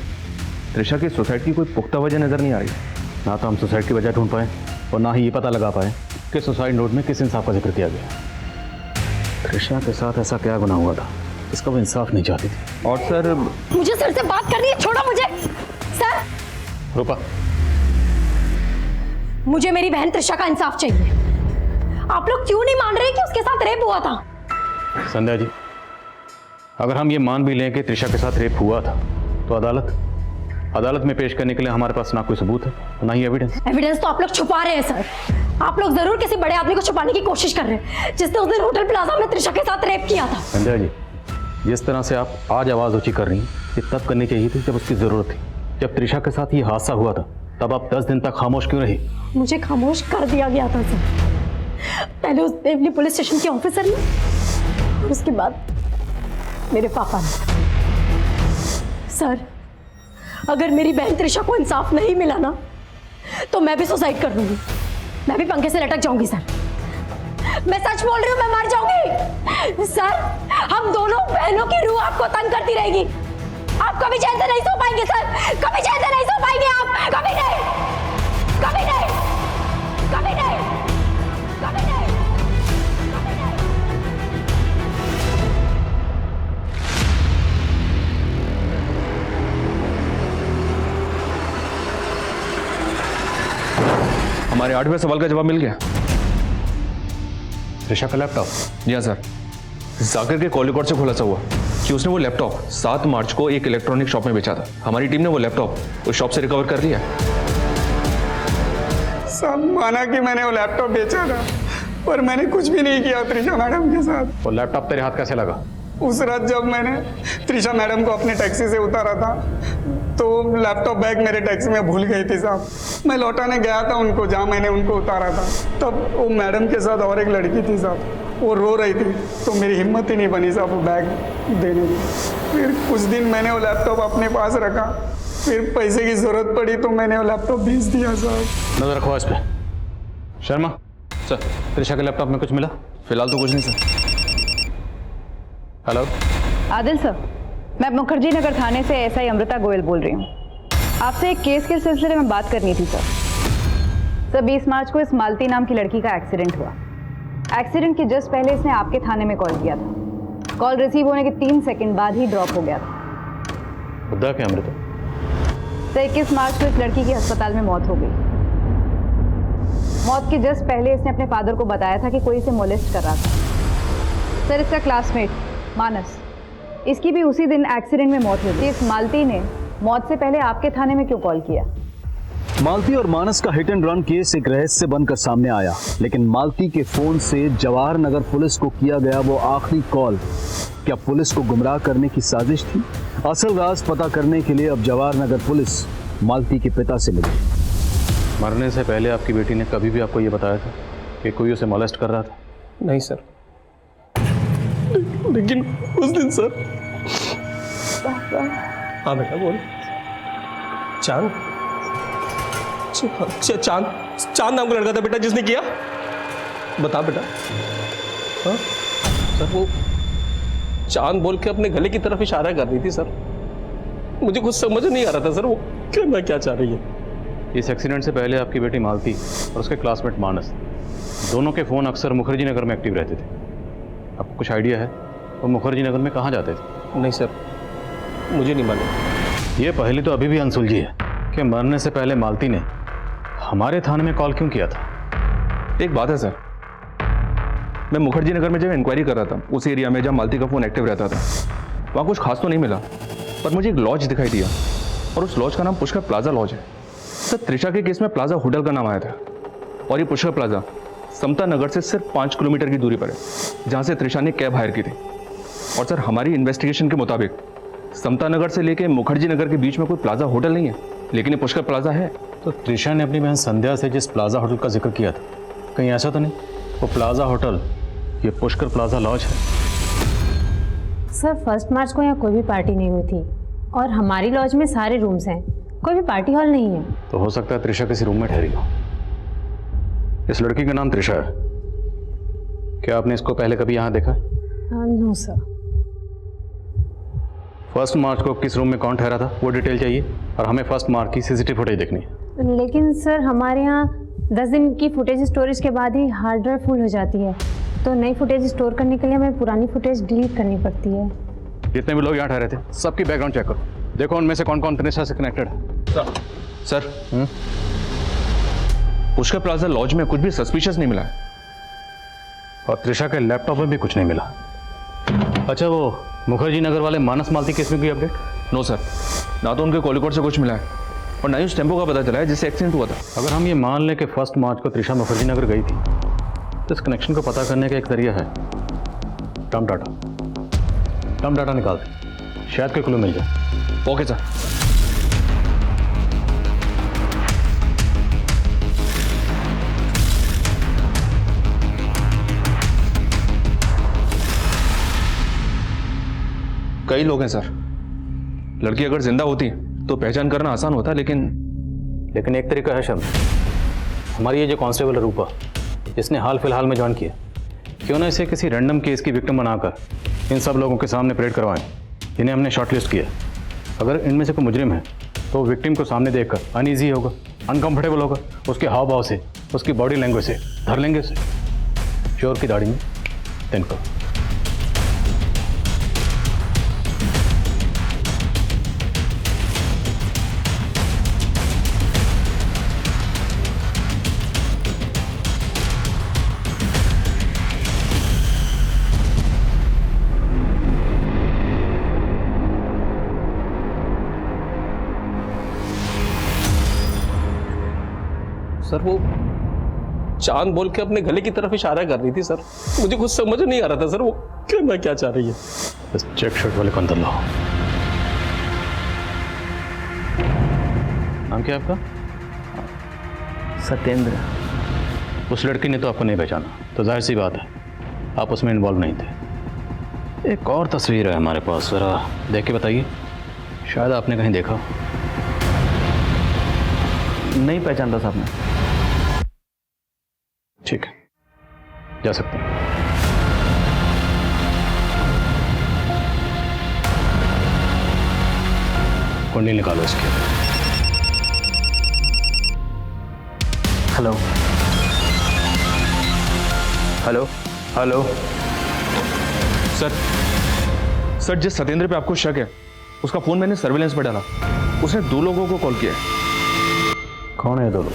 Speaker 11: त्रिशा की सुसाइड की कोई पुख्ता वजह नजर नहीं आ रही।
Speaker 1: ना तो हम सुसाइड की वजह ढूंढ पाए और ना ही ये पता लगा पाए कि सुसाइड नोट में किस इंसाफ का जिक्र किया गया। त्रिशा के साथ ऐसा क्या गुनाह हुआ था, इसका वो इंसाफ नहीं चाहती थी।
Speaker 11: और सर
Speaker 4: मुझे सर से बात करनी है, छोड़ो मुझे। सर
Speaker 1: रूपा,
Speaker 4: मुझे मेरी बहन त्रिशा का इंसाफ चाहिए। आप लोग क्यों नहीं मान रहे कि उसके साथ रेप हुआ था?
Speaker 1: संध्या जी, अगर हम ये मान भी लें कि त्रिशा के साथ रेप हुआ था तो अदालत में पेश करने के लिए हमारे पास ना कोई सबूत है ना ही एविडेंस
Speaker 4: तो आप लोग छुपा रहे हैं सर। आप लोग जरूर किसी बड़े आदमी को छुपाने की कोशिश कर रहे हैं जिसने उस दिन होटल प्लाजा में त्रिशा के साथ रेप किया था।
Speaker 1: संध्या जी, जिस तरह से आप आज आवाज ऊंची कर रही हैं, ये तब करनी चाहिए थी जब उसकी जरूरत थी। जब त्रिशा के साथ ये हादसा हुआ था तब आप 10 दिन तक खामोश क्यों रही?
Speaker 4: मुझे खामोश कर दिया गया था सर, पहले उस देवली पुलिस स्टेशन के ऑफिसर ने और उसके बाद मेरे पापा ने। सर अगर मेरी बहन त्रिशा को इंसाफ नहीं मिला ना तो मैं भी सुसाइड कर लूंगी, मैं भी पंखे से लटक जाऊंगी सर। मैं सच बोल रही हूँ, मैं मर जाऊंगी सर। हम दोनों बहनों की रूह आपको तंग करती रहेगी, आप कभी चैन से नहीं सो पाएंगे सर, कभी चैन से नहीं सो पाएंगे आप, कभी नहीं, कभी नहीं, कभी नहीं, कभी नहीं।
Speaker 11: हमारे 8वें सवाल का जवाब मिल गया।
Speaker 1: त्रिशा का लैपटॉप?
Speaker 11: जी हाँ सर। जाकिर के कॉल रिकॉर्ड से खुलासा हुआ कि उसने वो लैपटॉप 7 मार्च को एक इलेक्ट्रॉनिक शॉप में बेचा था। हमारी टीम ने वो लैपटॉप उस शॉप से रिकवर कर लिया।
Speaker 16: सब माना कि मैंने वो लैपटॉप बेचा था, पर मैंने कुछ भी नहीं किया त्रिशा मैडम के साथ।
Speaker 1: वो लैपटॉप तेरे हाथ कैसे लगा?
Speaker 16: उस रात जब मैंने त्रिशा मैडम को अपने टैक्सी से उतारा था तो लैपटॉप बैग मेरे टैक्सी में भूल गई थी साहब। मैं लौटाने गया था उनको जहाँ मैंने उनको उतारा था, तब वो मैडम के साथ और एक लड़की थी साहब, वो रो रही थी, तो मेरी हिम्मत ही नहीं बनी साहब वो बैग देने की। फिर कुछ दिन मैंने वो लैपटॉप अपने पास रखा, फिर पैसे की ज़रूरत पड़ी तो मैंने वो लैपटॉप बेच दिया साहब।
Speaker 1: नजर रखो इस पे। शर्मा सर, त्रिशा के लैपटॉप में कुछ मिला?
Speaker 11: फिलहाल तो कुछ नहीं सर।
Speaker 1: हेलो
Speaker 17: आदिल सर, मैं मुखर्जी नगर थाने से एसआई अमृता गोयल बोल रही हूँ। आपसे एक केस के सिलसिले में बात करनी थी सर। 20 मार्च को इस मालती नाम की लड़की का एक्सीडेंट हुआ। एक्सीडेंट के जस्ट पहले इसने आपके थाने में कॉल किया था। कॉल रिसीव होने के 3 सेकंड बाद ही ड्रॉप हो गया था।
Speaker 1: खुदा के अमृता।
Speaker 17: सर 21 मार्च को इस लड़की की अस्पताल में मौत हो गई। मौत के जस्ट पहले इसने अपने फादर को बताया था कि कोई इसे मोलेस्ट कर रहा था। सर इसका क्लासमेट मानस, इसकी भी उसी दिन एक्सीडेंट में मौत हुई थी। इस मालती ने मौत से पहले आपके थाने में क्यों कॉल किया?
Speaker 2: मालती और मानस का हिट एंड रन केस एक रहस्य बनकर सामने आया, लेकिन मालती के फोन से जवाहर नगर पुलिस को किया गया वो आखिरी कॉल क्या पुलिस को गुमराह करने की साजिश थी? असल राज पता करने के लिए अब जवाहर नगर पुलिस मालती के पिता से मिली।
Speaker 1: मरने से पहले आपकी बेटी ने कभी भी आपको ये बताया था कि कोई उसे मोलेस्ट कर रहा था?
Speaker 5: नहीं सर, लेकिन उस दिन सर। हाँ बेटा बोल। चांद चांद चांद नाम का लड़का था बेटा जिसने किया। बता बेटा। हाँ सर, वो चांद बोल के अपने गले की तरफ इशारा कर रही थी सर। मुझे कुछ समझ नहीं आ रहा था सर वो करना क्या चाह रही है।
Speaker 1: इस एक्सीडेंट से पहले आपकी बेटी मालती और उसके क्लासमेट मानस दोनों के फ़ोन अक्सर मुखर्जी नगर में एक्टिव रहते थे। आपको कुछ आइडिया है वो मुखर्जी नगर में कहाँ जाते थे?
Speaker 5: नहीं सर, मुझे नहीं मालूम।
Speaker 1: ये पहली तो अभी भी अनसुलझी है कि मरने से पहले मालती ने हमारे थाने में कॉल क्यों किया था?
Speaker 11: एक बात है सर, मैं मुखर्जी नगर में जब इंक्वायरी कर रहा था उस एरिया में जहाँ मालती का फ़ोन एक्टिव रहता था, वहाँ कुछ खास तो नहीं मिला, पर मुझे एक लॉज दिखाई दिया और उस लॉज का नाम पुष्कर प्लाजा लॉज है। सर त्रिशा के केस में प्लाजा होटल का नाम आया था और ये पुष्कर प्लाजा समता नगर से सिर्फ 5 किलोमीटर की दूरी पर है, जहाँ से त्रिशा ने कैब हायर की थी। और सर हमारी इन्वेस्टिगेशन के मुताबिक समता नगर से लेके मुखर्जी नगर के बीच में कोई प्लाजा होटल नहीं है, लेकिन ये पुष्कर प्लाजा है।
Speaker 1: तो त्रिशा ने अपनी बहन संध्या से जिस प्लाजा होटल का जिक्र किया था, कहीं ऐसा तो नहीं वो प्लाजा होटल ये पुष्कर प्लाजा लॉज है?
Speaker 4: सर 1 मार्च को यहाँ कोई भी पार्टी नहीं हुई थी और हमारी लॉज में सारे रूम्स हैं, कोई भी पार्टी हॉल नहीं है।
Speaker 1: तो हो सकता है त्रिशा किसी रूम में ठहरी हो। इस लड़की का नाम त्रिशा है, क्या आपने इसको पहले कभी यहाँ देखा?
Speaker 4: No sir.
Speaker 1: 1 मार्च को किस रूम में कौन ठहरा था वो डिटेल चाहिए और हमें 1 मार्च की सीसीटीवी फुटेज देखनी है।
Speaker 4: लेकिन सर हमारे यहाँ 10 दिन की फुटेज स्टोरेज के बाद ही हार्ड ड्राइव फुल हो जाती है, तो नई फुटेज स्टोर करने के लिए हमें पुरानी फुटेज डिलीट करनी पड़ती है।
Speaker 1: जितने भी लोग यहाँ ठहरे थे सबकी बैकग्राउंड चेक करो, देखो उनमें से कौन कौन त्रिशा से कनेक्टेड है।
Speaker 11: सर पुष्कर प्लाजा लॉज में कुछ भी सस्पिशियस नहीं मिला है
Speaker 1: और त्रिशा के लैपटॉप में भी कुछ नहीं मिला। अच्छा वो मुखर्जी नगर वाले मानस मालती केस में कोई अपडेट?
Speaker 11: नो सर, ना तो उनके कॉल रिकॉर्ड से कुछ मिला है और ना ही उस टेम्पो का पता चला है जिससे एक्सीडेंट हुआ था।
Speaker 1: अगर हम ये मान लें कि 1 मार्च को त्रिशा मुखर्जी नगर गई थी तो इस कनेक्शन को पता करने का एक जरिया है टर्म डाटा निकाल दें, शायद कोई क्लू मिल जाए।
Speaker 11: Okay sir. कई लोग हैं सर, लड़की अगर जिंदा होती तो पहचान करना आसान होता, लेकिन
Speaker 1: एक तरीका है शर्म, हमारी ये जो कांस्टेबल है रूपा जिसने हाल फिलहाल में ज्वाइन किया, क्यों ना इसे किसी रैंडम केस की विक्टिम बनाकर इन सब लोगों के सामने परेड करवाएं जिन्हें हमने शॉर्टलिस्ट किया। अगर इनमें से कोई मुजरिम है तो विक्टिम को सामने देखकर अनईजी होगा, अनकंफर्टेबल होगा, उसके हाव भाव से, उसकी बॉडी लैंग्वेज से धर लेंगे उसे। चोर की दाढ़ी में तिनका।
Speaker 5: सर वो चांद बोल के अपने गले की तरफ इशारा कर रही थी सर। मुझे कुछ समझ नहीं आ रहा था सर वो करना क्या चाह रही है।
Speaker 1: इस चेक शर्ट वाले को अंदर लाओ। नाम क्या है आपका?
Speaker 14: सत्येंद्र।
Speaker 1: उस लड़की ने तो आपको नहीं पहचाना, तो जाहिर सी बात है आप उसमें इन्वॉल्व नहीं थे। एक और तस्वीर है हमारे पास, ज़रा देख के बताइए, शायद आपने कहीं देखा।
Speaker 14: नहीं पहचानता साहब मैं।
Speaker 1: ठीक है, जा सकते हैं। कुंडली निकालो इसके।
Speaker 14: हेलो
Speaker 11: हेलो हेलो सर जिस सत्येंद्र पे आपको शक है उसका फोन मैंने सर्विलेंस पर डाला। उसने 2 लोगों को कॉल किया है।
Speaker 1: कौन है 2 लोग?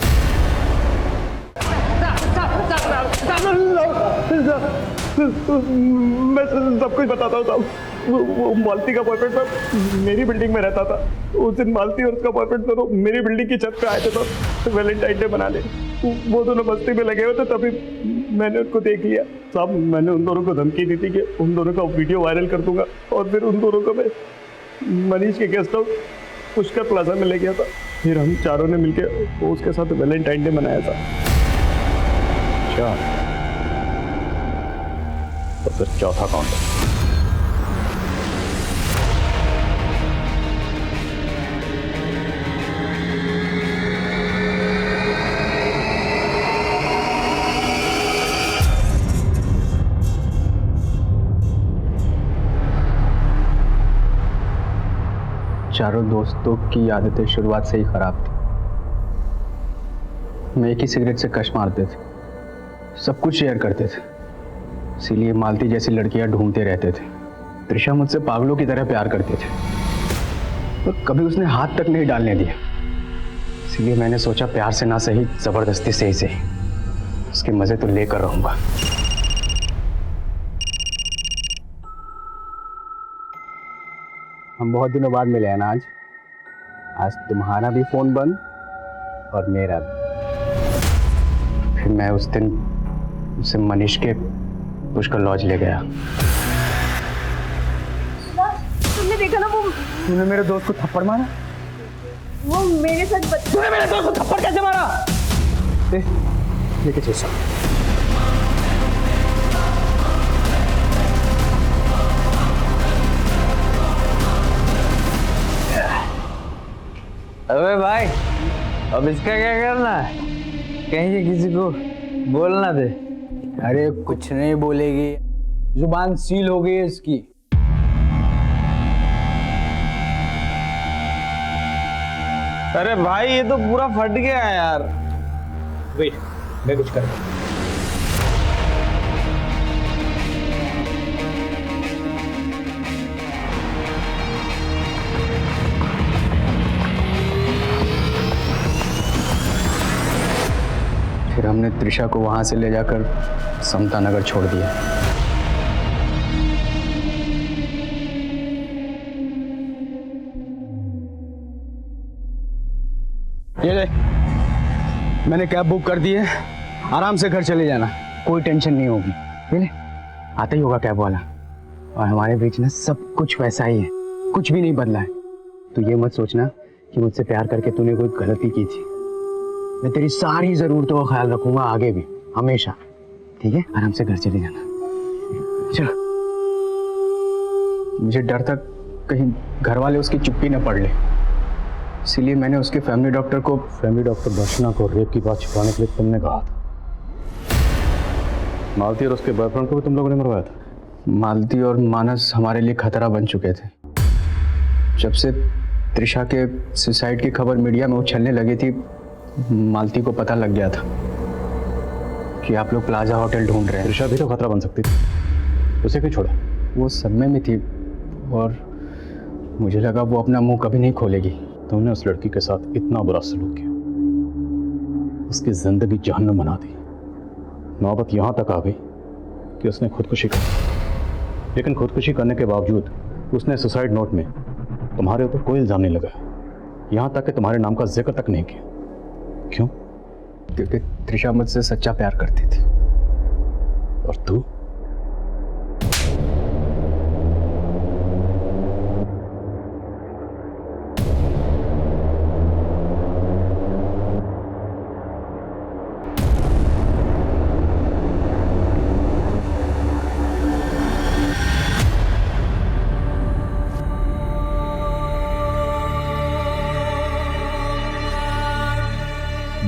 Speaker 18: मैं सब कुछ बताता हूँ साहब। वो मालती का बॉयफ्रेंड था, मेरी बिल्डिंग में रहता था। उस दिन मालती और उसका बॉयफ्रेंड दोनों मेरी बिल्डिंग की छत पे आए थे तो वैलेंटाइन डे मनाने। वो दोनों मस्ती में लगे हुए थे, तभी मैंने उनको देख लिया साहब। मैंने उन दोनों को धमकी दी थी कि उन दोनों का वीडियो वायरल कर दूंगा, और फिर उन दोनों को मैं मनीष के गेस्ट हाउस पुष्कर प्लाजा में ले गया था। फिर हम चारों ने मिलकर उसके साथ वैलेंटाइन डे मनाया था।
Speaker 1: अच्छा, तो फिर चौथा कौन है?
Speaker 7: चारों दोस्तों की आदतें शुरुआत से ही खराब थी। मैं एक ही सिगरेट से कश मारते थे, सब कुछ शेयर करते थे, इसीलिए मालती जैसी लड़कियां ढूंढते रहते थे। त्रिशा मुझसे पागलों की तरह प्यार करते थे, तो कभी उसने हाथ तक नहीं डालने दिया। इसीलिए मैंने सोचा प्यार से ना सही, जबरदस्ती से ही सही, उसके मजे तो लेकर रहूंगा। हम बहुत दिनों बाद मिले हैं ना आज तुम्हारा भी फोन बंद और मेरा भी। फिर मैं उस दिन उसे मनीष के पुष्कर लॉज ले गया।
Speaker 9: तुमने देखा ना
Speaker 18: तूने मेरे दोस्त को थप्पड़ मारा?
Speaker 9: वो मेरे साथ
Speaker 18: तूने मेरे दोस्त को थप्पड़ कैसे मारा? लेके चल साहब।
Speaker 19: अबे भाई, अब इसका क्या करना है? कहीं से किसी को बोलना दे। अरे कुछ नहीं बोलेगी, जुबान सील हो गई है इसकी। अरे भाई ये तो पूरा फट गया है यार।
Speaker 6: वेट, मैं कुछ कर रहा हूं।
Speaker 7: फिर हमने त्रिशा को वहां से ले जाकर समता नगर छोड़ दिया।
Speaker 18: ये ले, मैंने कैब बुक कर दी है, आराम से घर चले जाना,
Speaker 7: कोई टेंशन नहीं होगी। ये ले, आता ही होगा कैब वाला। और हमारे बीच में सब कुछ वैसा ही है, कुछ भी नहीं बदला है। तो ये मत सोचना कि मुझसे प्यार करके तूने कोई गलती की थी। मैं तेरी सारी जरूरतों का ख्याल रखूंगा आगे भी, हमेशा। ठीक है, आराम से घर चले जाना। चलो। मुझे डर था कहीं घर वाले उसकी चुप्पी न पढ़ ले, इसीलिए मैंने उसके फैमिली डॉक्टर दर्शना को रेप की बात छुपाने के लिए तुमने कहा था।
Speaker 1: मालती और उसके बॉयफ्रेंड को भी तुम लोगों ने मरवाया था?
Speaker 7: मालती और मानस हमारे लिए खतरा बन चुके थे। जब से त्रिशा के सुसाइड की खबर मीडिया में उछलने लगी थी, मालती को पता लग गया था कि आप लोग प्लाजा होटल ढूंढ रहे हैं।
Speaker 1: त्रिशा भी तो खतरा बन सकती थी, उसे क्यों छोड़ा?
Speaker 7: वो सदमे में थी और मुझे लगा वो अपना मुंह कभी नहीं खोलेगी।
Speaker 1: तुमने उस लड़की के साथ इतना बुरा सलूक किया, उसकी जिंदगी जहन्नम बना दी। नौबत यहाँ तक आ गई कि उसने खुदकुशी की, लेकिन खुदकुशी करने के बावजूद उसने सुसाइड नोट में तुम्हारे ऊपर कोई इल्ज़ाम नहीं लगाया, यहाँ तक कि तुम्हारे नाम का जिक्र तक नहीं किया। क्यों?
Speaker 7: क्योंकि त्रिशा मुझसे सच्चा प्यार करती थी। और तू?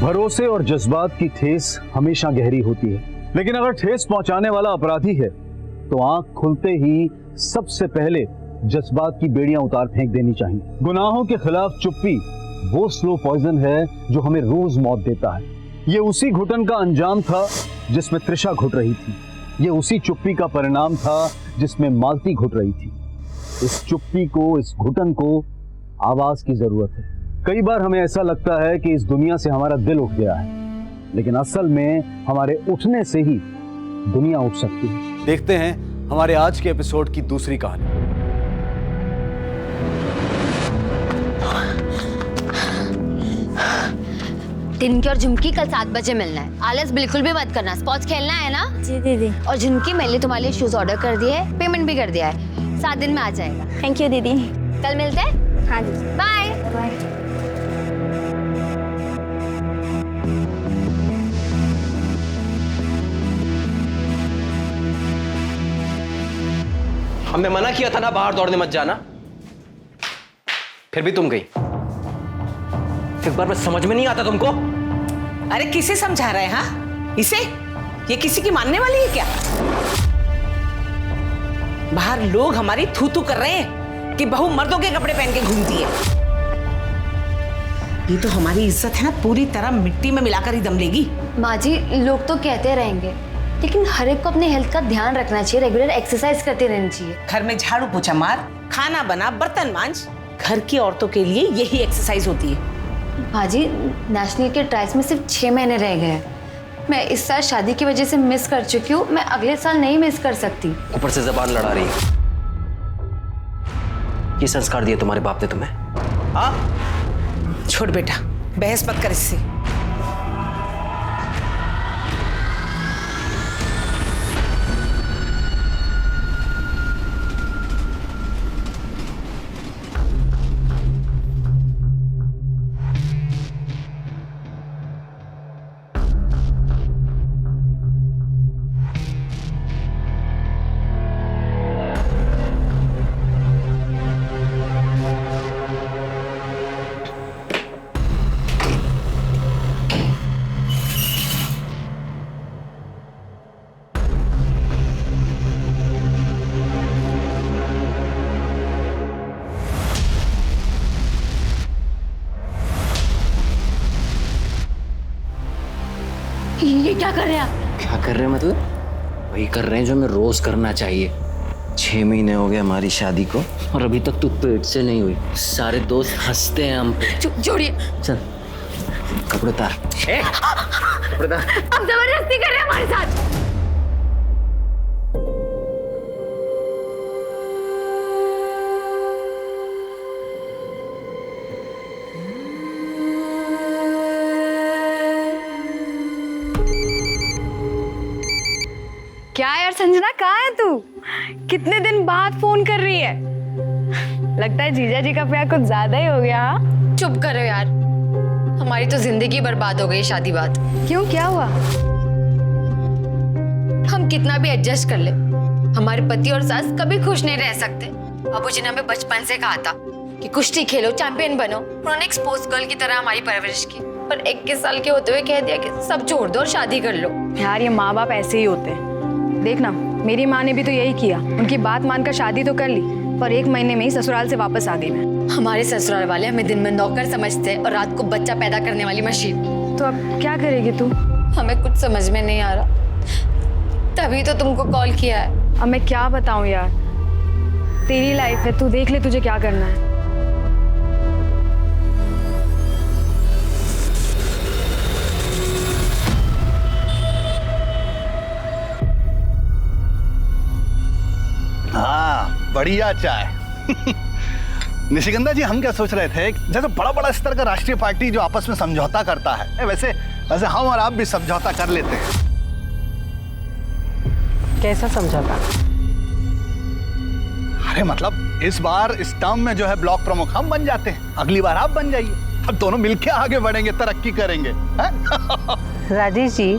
Speaker 2: भरोसे और जज्बात की ठेस हमेशा गहरी होती है, लेकिन अगर ठेस पहुंचाने वाला अपराधी है तो आंख खुलते ही सबसे पहले जज्बात की बेड़ियां उतार फेंक देनी चाहिए। गुनाहों के खिलाफ चुप्पी वो स्लो पॉइजन है जो हमें रोज मौत देता है। ये उसी घुटन का अंजाम था जिसमें त्रिशा घुट रही थी। ये उसी चुप्पी का परिणाम था जिसमें मालती घुट रही थी। इस चुप्पी को, इस घुटन को आवाज की जरूरत है। कई बार हमें ऐसा लगता है कि इस दुनिया से हमारा दिल उठ गया है, लेकिन असल में हमारे उठने से ही दुनिया उठ सकती है।
Speaker 20: देखते हैं हमारे आज के एपिसोड की दूसरी कहानी।
Speaker 21: टिनकी और झुमकी कल 7 बजे मिलना है। आलस बिल्कुल भी मत करना। स्पोर्ट्स खेलना है ना?
Speaker 13: जी दीदी।
Speaker 21: और झुमकी, मैंने तुम्हारे लिए शूज ऑर्डर कर दिए है, पेमेंट भी कर दिया है, 7 दिन में आ जाएगा।
Speaker 13: थैंक यू दीदी।
Speaker 21: कल मिलते हैं।
Speaker 13: हाँ जी,
Speaker 21: बाय
Speaker 13: बाय।
Speaker 5: हमने मना किया था ना बाहर दौड़ने मत जाना, फिर भी तुम गई। एक बार में समझ में नहीं आता तुमको?
Speaker 10: अरे किसे समझा रहे हैं? हाँ, इसे? ये किसी की मानने वाली है क्या? बाहर लोग हमारी थू थू कर रहे हैं कि बहू मर्दों के कपड़े पहन के घूमती है। ये तो हमारी इज्जत है ना, पूरी तरह मिट्टी में मिलाकर ही दम लेगी।
Speaker 21: माँ जी, लोग तो कहते रहेंगे, लेकिन हर एक को अपने हेल्थ का ध्यान रखना चाहिए, रेगुलर एक्सरसाइज करते रहना चाहिए।
Speaker 10: घर में झाड़ू पोछा मार, खाना बना, बर्तन मांज। घर की औरतों के लिए यही एक्सरसाइज होती है।
Speaker 21: माँ जी, नेशनल के ट्रायल्स में सिर्फ 6 महीने रह गए हैं। मैं इस साल शादी की वजह से मिस कर चुकी हूँ, मैं अगले साल नहीं मिस कर सकती।
Speaker 5: ऊपर से जबान लड़ा रही है। ये संस्कार दिए तुम्हारे बाप ने तुम्हें? हाँ?
Speaker 10: छोड़ बेटा, बहस मत कर इससे।
Speaker 21: ये क्या कर रहे हैं आप?
Speaker 5: क्या कर रहे हैं मतलब? वही कर रहे हैं जो हमें रोज करना चाहिए। 6 महीने हो गए हमारी शादी को और अभी तक तू पेट से नहीं हुई। सारे दोस्त हंसते हैं हम पे।
Speaker 21: छोड़िए।
Speaker 5: चल कपड़े उतार। कपड़े उतार।
Speaker 21: आप जबरदस्ती कर रहे हैं हमारे साथ।
Speaker 15: क्या यार संजना, कहाँ है तू? कितने दिन बाद फोन कर रही है? लगता है जीजा जी का प्यार कुछ ज्यादा ही हो गया। हाँ,
Speaker 21: चुप करो यार, हमारी तो जिंदगी बर्बाद हो गई शादी बाद।
Speaker 15: क्यों, क्या हुआ?
Speaker 21: हम कितना भी एडजस्ट कर ले, हमारे पति और सास कभी खुश नहीं रह सकते। बाबूजी ने हमें बचपन से कहा था कि कुश्ती खेलो, चैंपियन बनो। उन्होंने एक स्पोर्ट्स गर्ल की तरह हमारी परवरिश की, पर 21 साल के होते हुए कह दिया कि सब छोड़ दो और शादी कर लो।
Speaker 15: यार, ये माँ बाप ऐसे ही होते हैं। देखना, मेरी माँ ने भी तो यही किया। उनकी बात मानकर शादी तो कर ली, पर 1 महीने में ही ससुराल से वापस आ गई मैं।
Speaker 21: हमारे ससुराल वाले हमें दिन में नौकर समझते हैं और रात को बच्चा पैदा करने वाली मशीन।
Speaker 15: तो अब क्या करेगी तू?
Speaker 21: हमें कुछ समझ में नहीं आ रहा, तभी तो तुमको कॉल किया है।
Speaker 15: अब मैं क्या बताऊं यार, तेरी लाइफ है, तू देख ले तुझे क्या करना है।
Speaker 20: हाँ, बढ़िया चाय। निशिगंधा जी, हम क्या सोच रहे थे, जैसे बड़ा बड़ा स्तर का राष्ट्रीय पार्टी जो आपस में समझौता करता है, वैसे वैसे हम और आप भी समझौता कर लेते हैं।
Speaker 10: कैसा समझौता?
Speaker 20: अरे मतलब इस बार इस टर्म में जो है ब्लॉक प्रमुख हम बन जाते हैं, अगली बार आप बन जाइए, अब दोनों मिलके आगे बढ़ेंगे, तरक्की करेंगे।
Speaker 10: राजेश जी,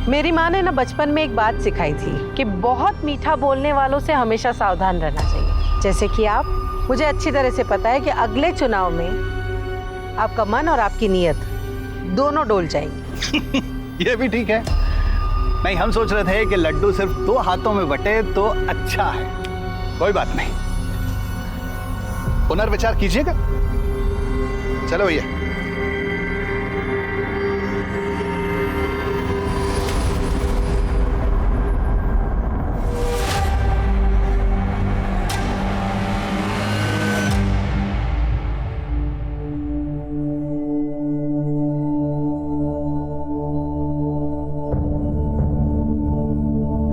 Speaker 10: मेरी माँ ने ना बचपन में एक बात सिखाई थी कि बहुत मीठा बोलने वालों से हमेशा सावधान रहना चाहिए। जैसे कि आप, मुझे अच्छी तरह से पता है कि अगले चुनाव में आपका मन और आपकी नीयत दोनों डोल जाएंगी।
Speaker 20: ये भी ठीक है। नहीं, हम सोच रहे थे कि लड्डू सिर्फ 2 हाथों में बटे तो अच्छा है। कोई बात नहीं, पुनर्विचार कीजिएगा। चलो भैया।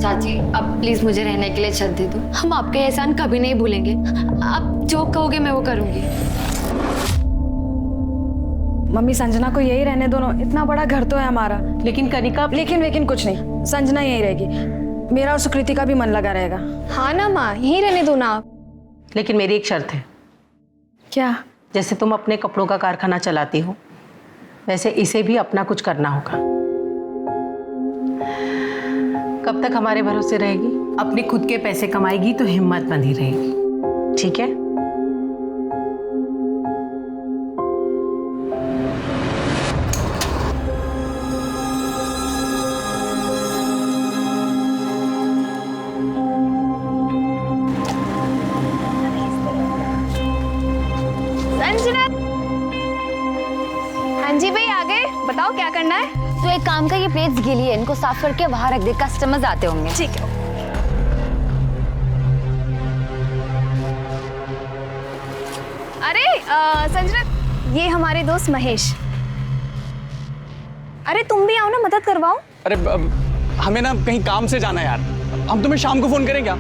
Speaker 21: चाची, अब प्लीज मुझे रहने के लिए छत दे दो। हम आपके एहसान कभी नहीं भूलेंगे। आप जो कहोगे मैं वो करूंगी।
Speaker 15: मम्मी, संजना को यही रहने दो ना, इतना बड़ा घर तो है हमारा।
Speaker 10: लेकिन कनिका,
Speaker 15: लेकिन कुछ नहीं, संजना यही रहेगी। मेरा और सुकृति का भी मन लगा रहेगा।
Speaker 4: हाँ ना माँ, यहीं रहने दो ना आप।
Speaker 10: लेकिन मेरी एक शर्त है।
Speaker 15: क्या?
Speaker 10: जैसे तुम अपने कपड़ों का कारखाना चलाती हो, वैसे इसे भी अपना कुछ करना होगा। कब तक हमारे भरोसे रहेगी? अपने खुद के पैसे कमाएगी तो हिम्मत बंधी रहेगी, ठीक है?
Speaker 13: संजना, हाँ जी भाई, आ गए। बताओ क्या करना है?
Speaker 21: तो एक काम का, ये प्लेट्स गीली है, इनको साफ करके बाहर रख दे, कस्टमर्स आते होंगे।
Speaker 13: ठीक है। अरे संजना, ये हमारे दोस्त महेश। अरे तुम भी आओ ना, मदद करवाओ।
Speaker 14: अरे हमें ना कहीं काम से जाना है यार, हम तुम्हें शाम को फोन करें क्या?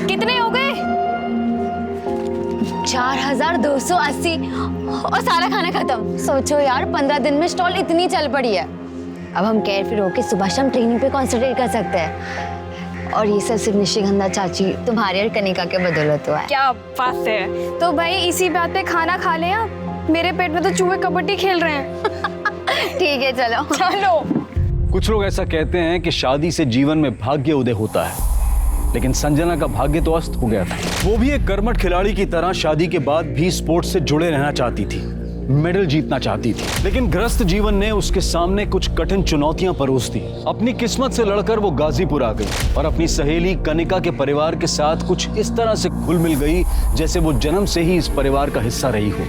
Speaker 13: कितने हो गए?
Speaker 21: 4280 और सारा खाना खत्म। सोचो यार, 15 दिन में स्टॉल इतनी चल पड़ी है। अब हम केयर फ्री होकर सुबह शाम ट्रेनिंग पे कॉन्सेंट्रेट कर सकते हैं। और ये सब सिर्फ निशिगंधा चाची, तुम्हारी और कनिका के बदौलत हुआ है।
Speaker 13: क्या बात है। तो भाई इसी बात पे खाना खा ले आप। मेरे पेट में तो चूहे कबड्डी खेल रहे हैं।
Speaker 21: ठीक है, चलो
Speaker 13: चलो।
Speaker 2: कुछ लोग ऐसा कहते हैं कि शादी से जीवन में भाग्य उदय होता है, लेकिन संजना का भाग्य तो अस्त हो गया था। वो भी एक कर्मठ खिलाड़ी की तरह शादी के बाद भी स्पोर्ट्स से जुड़े रहना चाहती थी, मेडल जीतना चाहती थी। लेकिन ग्रस्त जीवन ने उसके सामने कुछ कठिन चुनौतियां परोस दी। अपनी किस्मत से लड़कर वो गाजीपुर आ गई और अपनी सहेली कनिका के परिवार के साथ कुछ इस तरह से घुल मिल गई जैसे वो जन्म से ही इस परिवार का हिस्सा रही हो।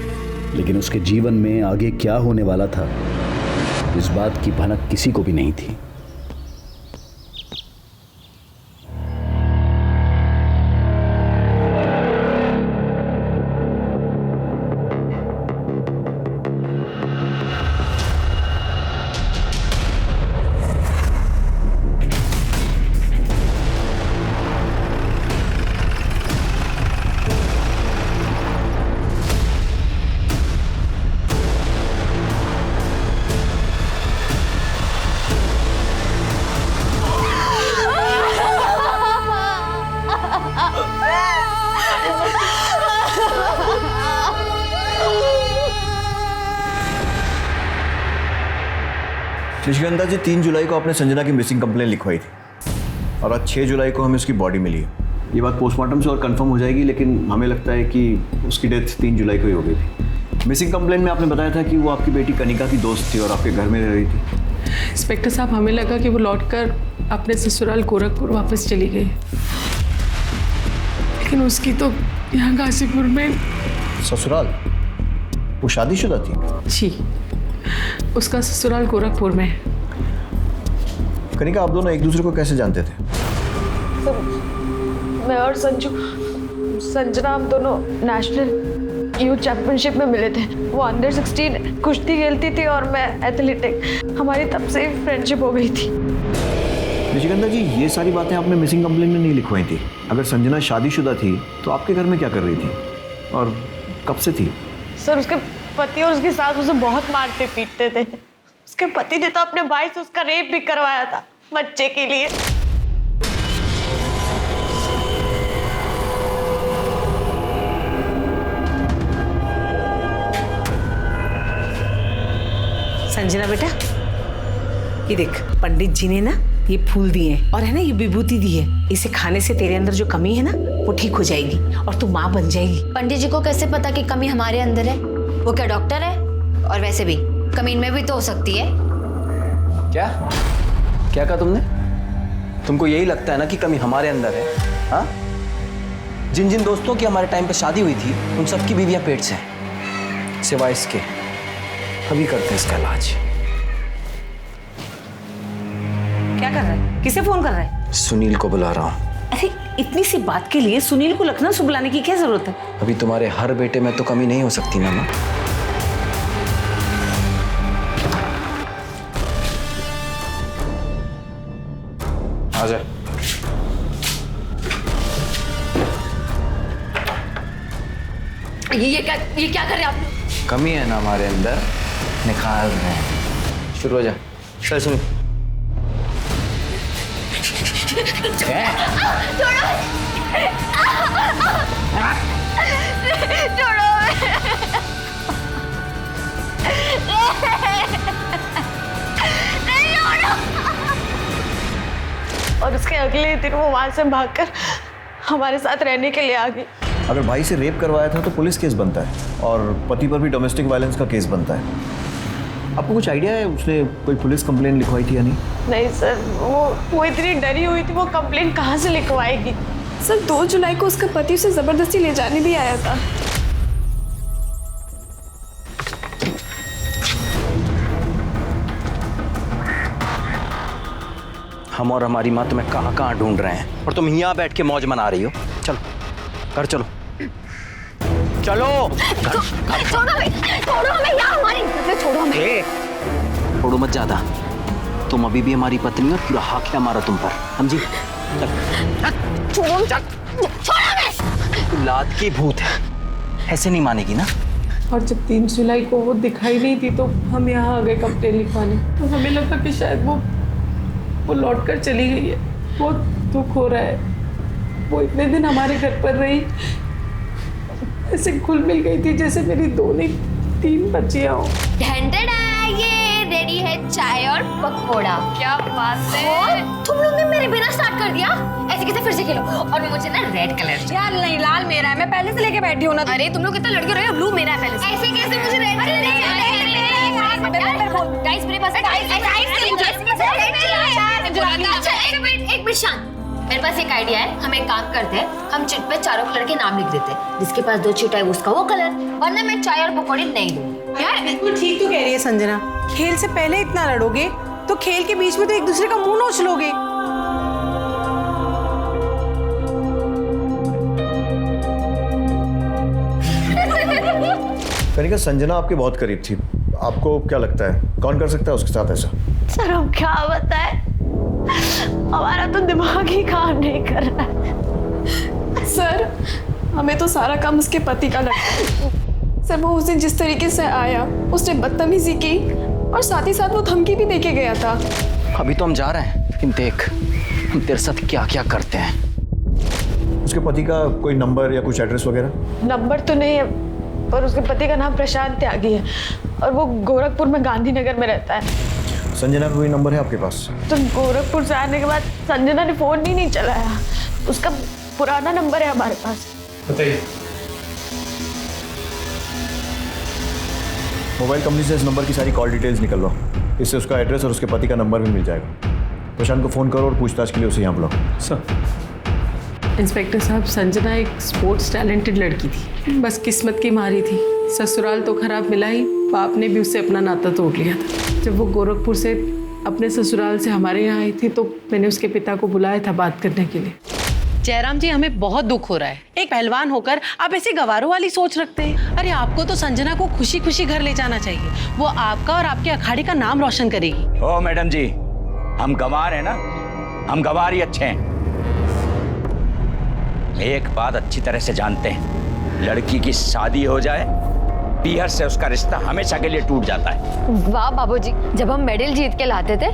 Speaker 2: लेकिन उसके जीवन में आगे क्या होने वाला था, इस बात की भनक किसी को भी नहीं थी।
Speaker 12: निशिगंधा जी, 3 जुलाई को आपने संजना की मिसिंग कंप्लेन लिखवाई थी और आज 6 जुलाई को हमें उसकी बॉडी मिली है। ये बात पोस्टमार्टम से और कंफर्म हो जाएगी, लेकिन हमें लगता है कि उसकी डेथ 3 जुलाई को ही हो गई थी। मिसिंग कंप्लेन में आपने बताया था कि वो आपकी बेटी कनिका की दोस्त थी और आपके घर में रह रही थी।
Speaker 22: इंस्पेक्टर साहब, हमें लगा कि वो लौटकर अपने ससुराल गोरखपुर वापस चली गई, लेकिन उसकी तो यहाँ गाजीपुर में।
Speaker 12: ससुराल? वो शादीशुदा थी?
Speaker 22: जी, उसका ससुराल गोरखपुर में है।
Speaker 12: कनिका, आप दोनों एक दूसरे को कैसे जानते थे?
Speaker 4: तो मैं और संजना हम दोनों नेशनल यूथ चैंपियनशिप में मिले थे। वो अंडर 16 कुश्ती खेलती थी और मैं एथलेटिक। हमारी तब से फ्रेंडशिप हो गई थी।
Speaker 12: निशिकांता जी, ये सारी बातें आपने मिसिंग कंप्लेन में नहीं लिखवाई थी। अगर संजना शादीशुदा थी तो आपके घर में क्या कर रही थी और कब से थी?
Speaker 4: सर, उसके पति और उसकी सास उसे बहुत मारते पीटते थे। उसके पति ने तो अपने भाई से उसका रेप भी करवाया था बच्चे के लिए।
Speaker 10: संजना बेटा, ये देख, पंडित जी ने ना ये फूल दिए और है ना ये विभूति दी है। इसे खाने से तेरे अंदर जो कमी है ना वो ठीक हो जाएगी और तू माँ बन जाएगी।
Speaker 21: पंडित जी को कैसे पता कि कमी हमारे अंदर है? वो क्या डॉक्टर है? और वैसे भी कमी इनमें भी तो हो सकती है।
Speaker 3: क्या क्या कहा तुमने? तुमको यही लगता है ना कि कमी हमारे अंदर है? हाँ, जिन जिन दोस्तों की हमारे टाइम पे शादी हुई थी उन सबकी बीवियां पेट से हैं, सिवाय इसके। अभी करते हैं इसका इलाज।
Speaker 10: क्या कर रहा है? किसे फोन कर रहा है?
Speaker 3: सुनील को बुला रहा हूँ।
Speaker 10: अरे इतनी सी बात के लिए सुनील को लखनऊ से बुलाने की क्या जरूरत है?
Speaker 3: अभी तुम्हारे हर बेटे में तो कमी नहीं हो सकती ना माँ।
Speaker 11: आजा।
Speaker 21: ये क्या कर रहे हैं आप लोग?
Speaker 3: कमी है ना हमारे अंदर, निकाल रहे हैं। शुरू हो जा। चल सुन।
Speaker 4: और उसके अगले दिन वो वहां से भागकर हमारे साथ रहने के लिए आ गई।
Speaker 12: अगर भाई से रेप करवाया था तो पुलिस केस बनता है और पति पर भी डोमेस्टिक वायलेंस का केस बनता है। आपको कुछ आइडिया है उसने कोई पुलिस कंप्लेन लिखवाई थी या नहीं?
Speaker 4: नहीं सर, वो इतनी डरी हुई थी, वो कंप्लेन कहाँ से लिखवाएगी?
Speaker 15: सर 2 जुलाई को उसका पति उसे जबरदस्ती ले जाने भी आया था।
Speaker 3: हम और हमारी माँ तुम्हें कहाँ कहाँ ढूंढ रहे हैं और तुम यहाँ बैठ के मौज मना रही हो। चलो घर चलो, चलो।
Speaker 21: छोड़ो हमें यार, हमारी छोड़ो हमें।
Speaker 3: छोड़ो मत ज्यादा, तुम अभी भी हमारी पत्नी हो, पूरा हक है हमारा तुम पर, समझी?
Speaker 21: छोड़ो हमें।
Speaker 3: लात की भूत है, ऐसे नहीं मानेगी ना।
Speaker 22: और जब 3 जुलाई को वो दिखाई नहीं थी तो हम यहाँ आ गए कंप्लेन लिखवाने। तो हमें लगा कि शायद वो लौट कर चली गई है। बहुत दुख हो रहा है। वो इतने दिन हमारे घर पर रही, ऐसे घुल मिल गई थी जैसे मेरी 2 नहीं 3 बच्चियां हो।
Speaker 21: ये रेडी है चाय और पकोड़ा। क्या बात है, तुम लोग ने मेरे बिना स्टार्ट कर दिया। ऐसे कैसे फिर से खेलो? और मुझे ना रेड कलर।
Speaker 13: यार नहीं, लाल मेरा है, मैं पहले से लेके बैठी हूँ ना।
Speaker 21: अरे तुम लोग कितना लड़के रहे हो, ब्लू मेरा है पहले से। ऐसे कैसे मुझे रेड कलर? गाइस मेरे पास एक मिनट शांत। मेरे पास एक आइडिया है। हम एक काम करते हैं, हम चिट पे चारों कलर के नाम लिख देते हैं। जिसके पास 2 चिट है उसका वो कलर, वरना मैं चाय और पकौड़े नहीं दूंगी।
Speaker 10: यार बिल्कुल ठीक तो कह रही है संजना। खेल से पहले इतना लड़ोगे तो खेल के बीच में तो एक दूसरे का मुंह नोच लोगे।
Speaker 12: कनिका, संजना आपके बहुत करीब थी। आपको क्या लगता है कौन कर सकता है उसके साथ ऐसा?
Speaker 4: सर हम क्या बताएं, हमारा तो दिमाग ही काम नहीं कर रहा है।
Speaker 15: सर हमें तो सारा काम उसके पति का लगता है। सर वो उस दिन जिस तरीके से आया, उसने बदतमीजी की और साथ ही साथ वो धमकी भी देके गया था।
Speaker 3: अभी तो हम जा रहे हैं, लेकिन देख हम तेरे साथ क्या क्या करते हैं।
Speaker 12: उसके पति का कोई नंबर या कुछ एड्रेस वगैरह?
Speaker 4: नंबर तो नहीं है, पर उसके पति का नाम प्रशांत त्यागी है और वो गोरखपुर में गांधीनगर में रहता है।
Speaker 12: संजना का कोई नंबर है आपके पास?
Speaker 4: तो गोरखपुर से आने के बाद संजना ने फोन ही नहीं चलाया। उसका पुराना नंबर है हमारे पास।
Speaker 6: बताइए।
Speaker 12: मोबाइल कंपनी से इस नंबर की सारी कॉल डिटेल्स निकलवाओ, इससे उसका एड्रेस और उसके पति का नंबर भी मिल जाएगा। प्रशांत को फोन करो और पूछताछ के लिए उसे यहाँ बुलाओ।
Speaker 22: सर इंस्पेक्टर साहब, संजना एक स्पोर्ट्स टैलेंटेड लड़की थी, बस किस्मत की मारी थी। ससुराल तो खराब मिला ही, बाप ने भी उससे अपना नाता तोड़ लिया था। जब वो गोरखपुर से अपने ससुराल से हमारे यहाँ आई थी तो मैंने उसके पिता को बुलाया था बात करने के लिए।
Speaker 8: जयराम जी, हमें बहुत दुख हो रहा है। एक पहलवान होकर आप ऐसी गवारों वाली सोच रखते हैं। अरे आपको तो संजना को खुशी खुशी घर ले जाना चाहिए। वो आपका और आपके अखाड़े का नाम रोशन करेगी।
Speaker 16: ओ मैडम जी, हम गंवार हैं ना, हम गंवार ही अच्छे हैं। एक बात अच्छी तरह से जानते हैं, लड़की की शादी हो जाए पीहर से उसका रिश्ता हमेशा के लिए टूट जाता है।
Speaker 21: वाह बाबूजी, जब हम मेडल जीत के लाते थे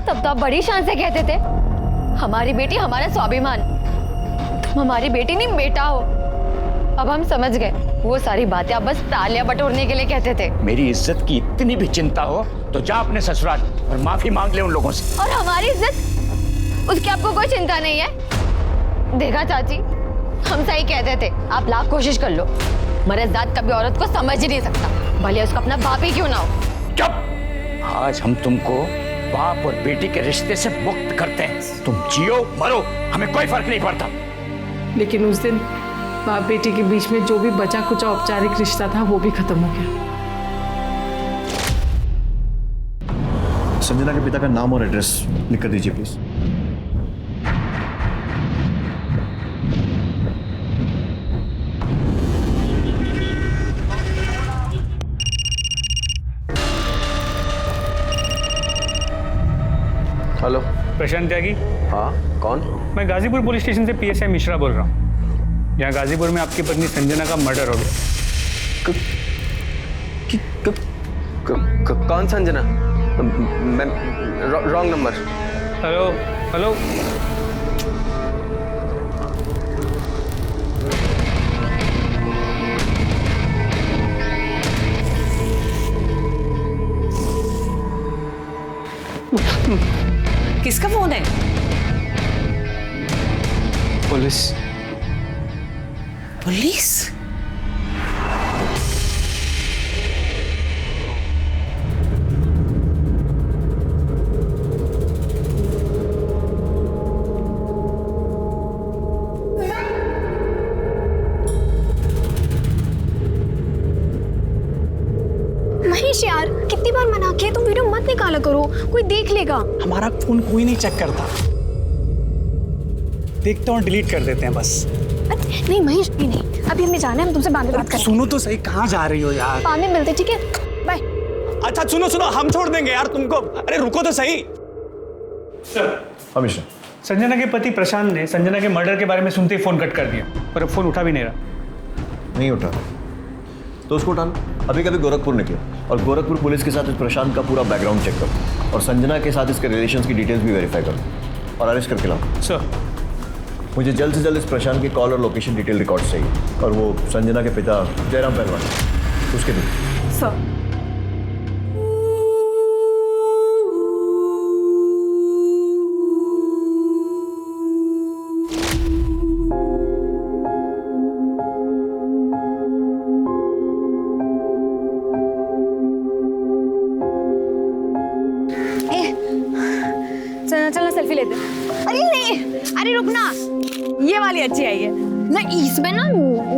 Speaker 21: तब तो आप बड़ी शान से कहते थे हमारी बेटी हमारा स्वाभिमान, तुम हमारी बेटी नहीं बेटा हो। अब हम समझ गए वो सारी बातें आप बस तालियां बटोरने के लिए कहते थे।
Speaker 16: मेरी इज्जत की इतनी भी चिंता हो तो जा अपने ससुराल और माफी मांग ले उन लोगों से।
Speaker 21: और हमारी इज्जत, उसकी आपको कोई चिंता नहीं है? देखा चाची, हम सही कहते थे, आप लाख कोशिश कर लो, मर्दात कभी औरत को समझ ही नहीं सकता, भले उसका अपना बाप ही क्यों ना हो।
Speaker 16: चुप! आज हम तुमको बाप और बेटी के रिश्ते से मुक्त करते हैं। तुम जियो मरो, हमें कोई फर्क नहीं पड़ता।
Speaker 22: लेकिन उस दिन बाप बेटी के बीच में जो भी बचा कुचा औपचारिक रिश्ता था वो भी खत्म हो गया।
Speaker 12: संजना के पिता का नाम और एड्रेस लिख कर दीजिए प्लीज।
Speaker 3: हेलो,
Speaker 23: प्रशांत त्यागी।
Speaker 3: हाँ, कौन?
Speaker 23: मैं गाजीपुर पुलिस स्टेशन से पीएसआई मिश्रा बोल रहा हूँ। यहाँ गाजीपुर में आपकी पत्नी संजना का मर्डर हो गया।
Speaker 3: कौन संजना? मैं रॉन्ग नंबर।
Speaker 23: हेलो हेलो,
Speaker 8: किसका फोन है?
Speaker 3: पुलिस।
Speaker 8: पुलिस?
Speaker 13: महेश यार, कितनी बार मना किया, तुम वीडियो मत निकाला करो, कोई देख लेगा।
Speaker 6: हमारा फोन कोई नहीं चेक करता, देखते हैं और डिलीट कर देते हैं बस।
Speaker 13: नहीं महेश, नहीं, अभी हमें जाना है, हम तुमसे बाद में बात करेंगे।
Speaker 6: सुनो तो सही, कहाँ जा रही हो यार?
Speaker 13: बाद में मिलते, ठीक है, बाय।
Speaker 18: अच्छा सुनो सुनो, हम छोड़ देंगे यार तुमको, अरे रुको तो सही।
Speaker 12: हमेशा
Speaker 23: संजना के पति प्रशांत ने संजना के मर्डर के बारे में सुनते ही फोन कट कर दिया और अब फोन उठा भी नहीं रहा।
Speaker 12: नहीं उठा तो उसको उठा लो। अभी कभी गोरखपुर निकलो और गोरखपुर पुलिस के साथ इस प्रशांत का पूरा बैकग्राउंड चेक करो और संजना के साथ इसके रिलेशंस की डिटेल्स भी वेरीफाई करो और अरेस्ट करके लाओ।
Speaker 23: सर,
Speaker 12: मुझे जल्द से जल्द इस प्रशांत के कॉल और लोकेशन डिटेल रिकॉर्ड चाहिए और वो संजना के पिता जयराम पहलवान, उसके भी।
Speaker 22: सर,
Speaker 13: चलना सेल्फी लेते। अरे नहीं, अरे रुकना, ये वाली अच्छी आई है। नहीं, इसमें ना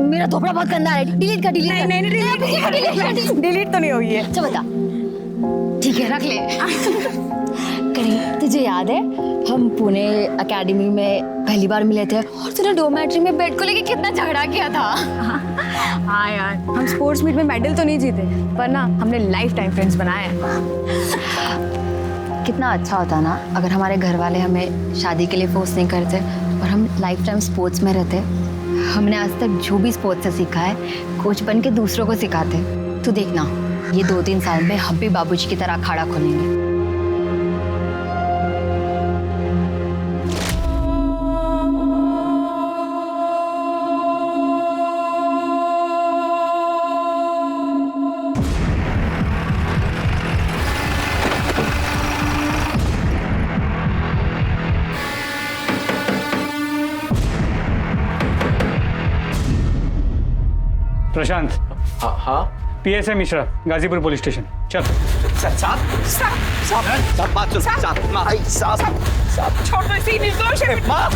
Speaker 13: मेरा थोपड़ा बहुत गंदा है, डिलीट कर, डिलीट कर। नहीं
Speaker 9: डिलीट तो नहीं हुई है।
Speaker 13: अच्छा बता, ठीक है रख ले। करीब तुझे याद है हम पुणे एकेडमी में पहली बार मिले थे और तूने डोमेट्री में बेड को लेके कितना झगड़ा किया था?
Speaker 17: हाँ यार, हम स्पोर्ट्स मीट में मेडल तो नहीं जीते पर ना हमने लाइफ टाइम फ्रेंड्स बनाए हैं।
Speaker 21: कितना अच्छा होता ना अगर हमारे घर वाले हमें शादी के लिए फोर्स नहीं करते और हम लाइफ टाइम स्पोर्ट्स में रहते। हमने आज तक जो भी स्पोर्ट्स से सीखा है कोच बन के दूसरों को सिखाते। तू देखना, ये 2-3 साल में हम भी बाबूजी की तरह अखाड़ा खोलेंगे।
Speaker 23: प्रशांत।
Speaker 3: हाँ,
Speaker 23: PSI Mishra, Ghazipur police station. चल।
Speaker 9: छोड़ दो इसे, निर्दोष है। साहब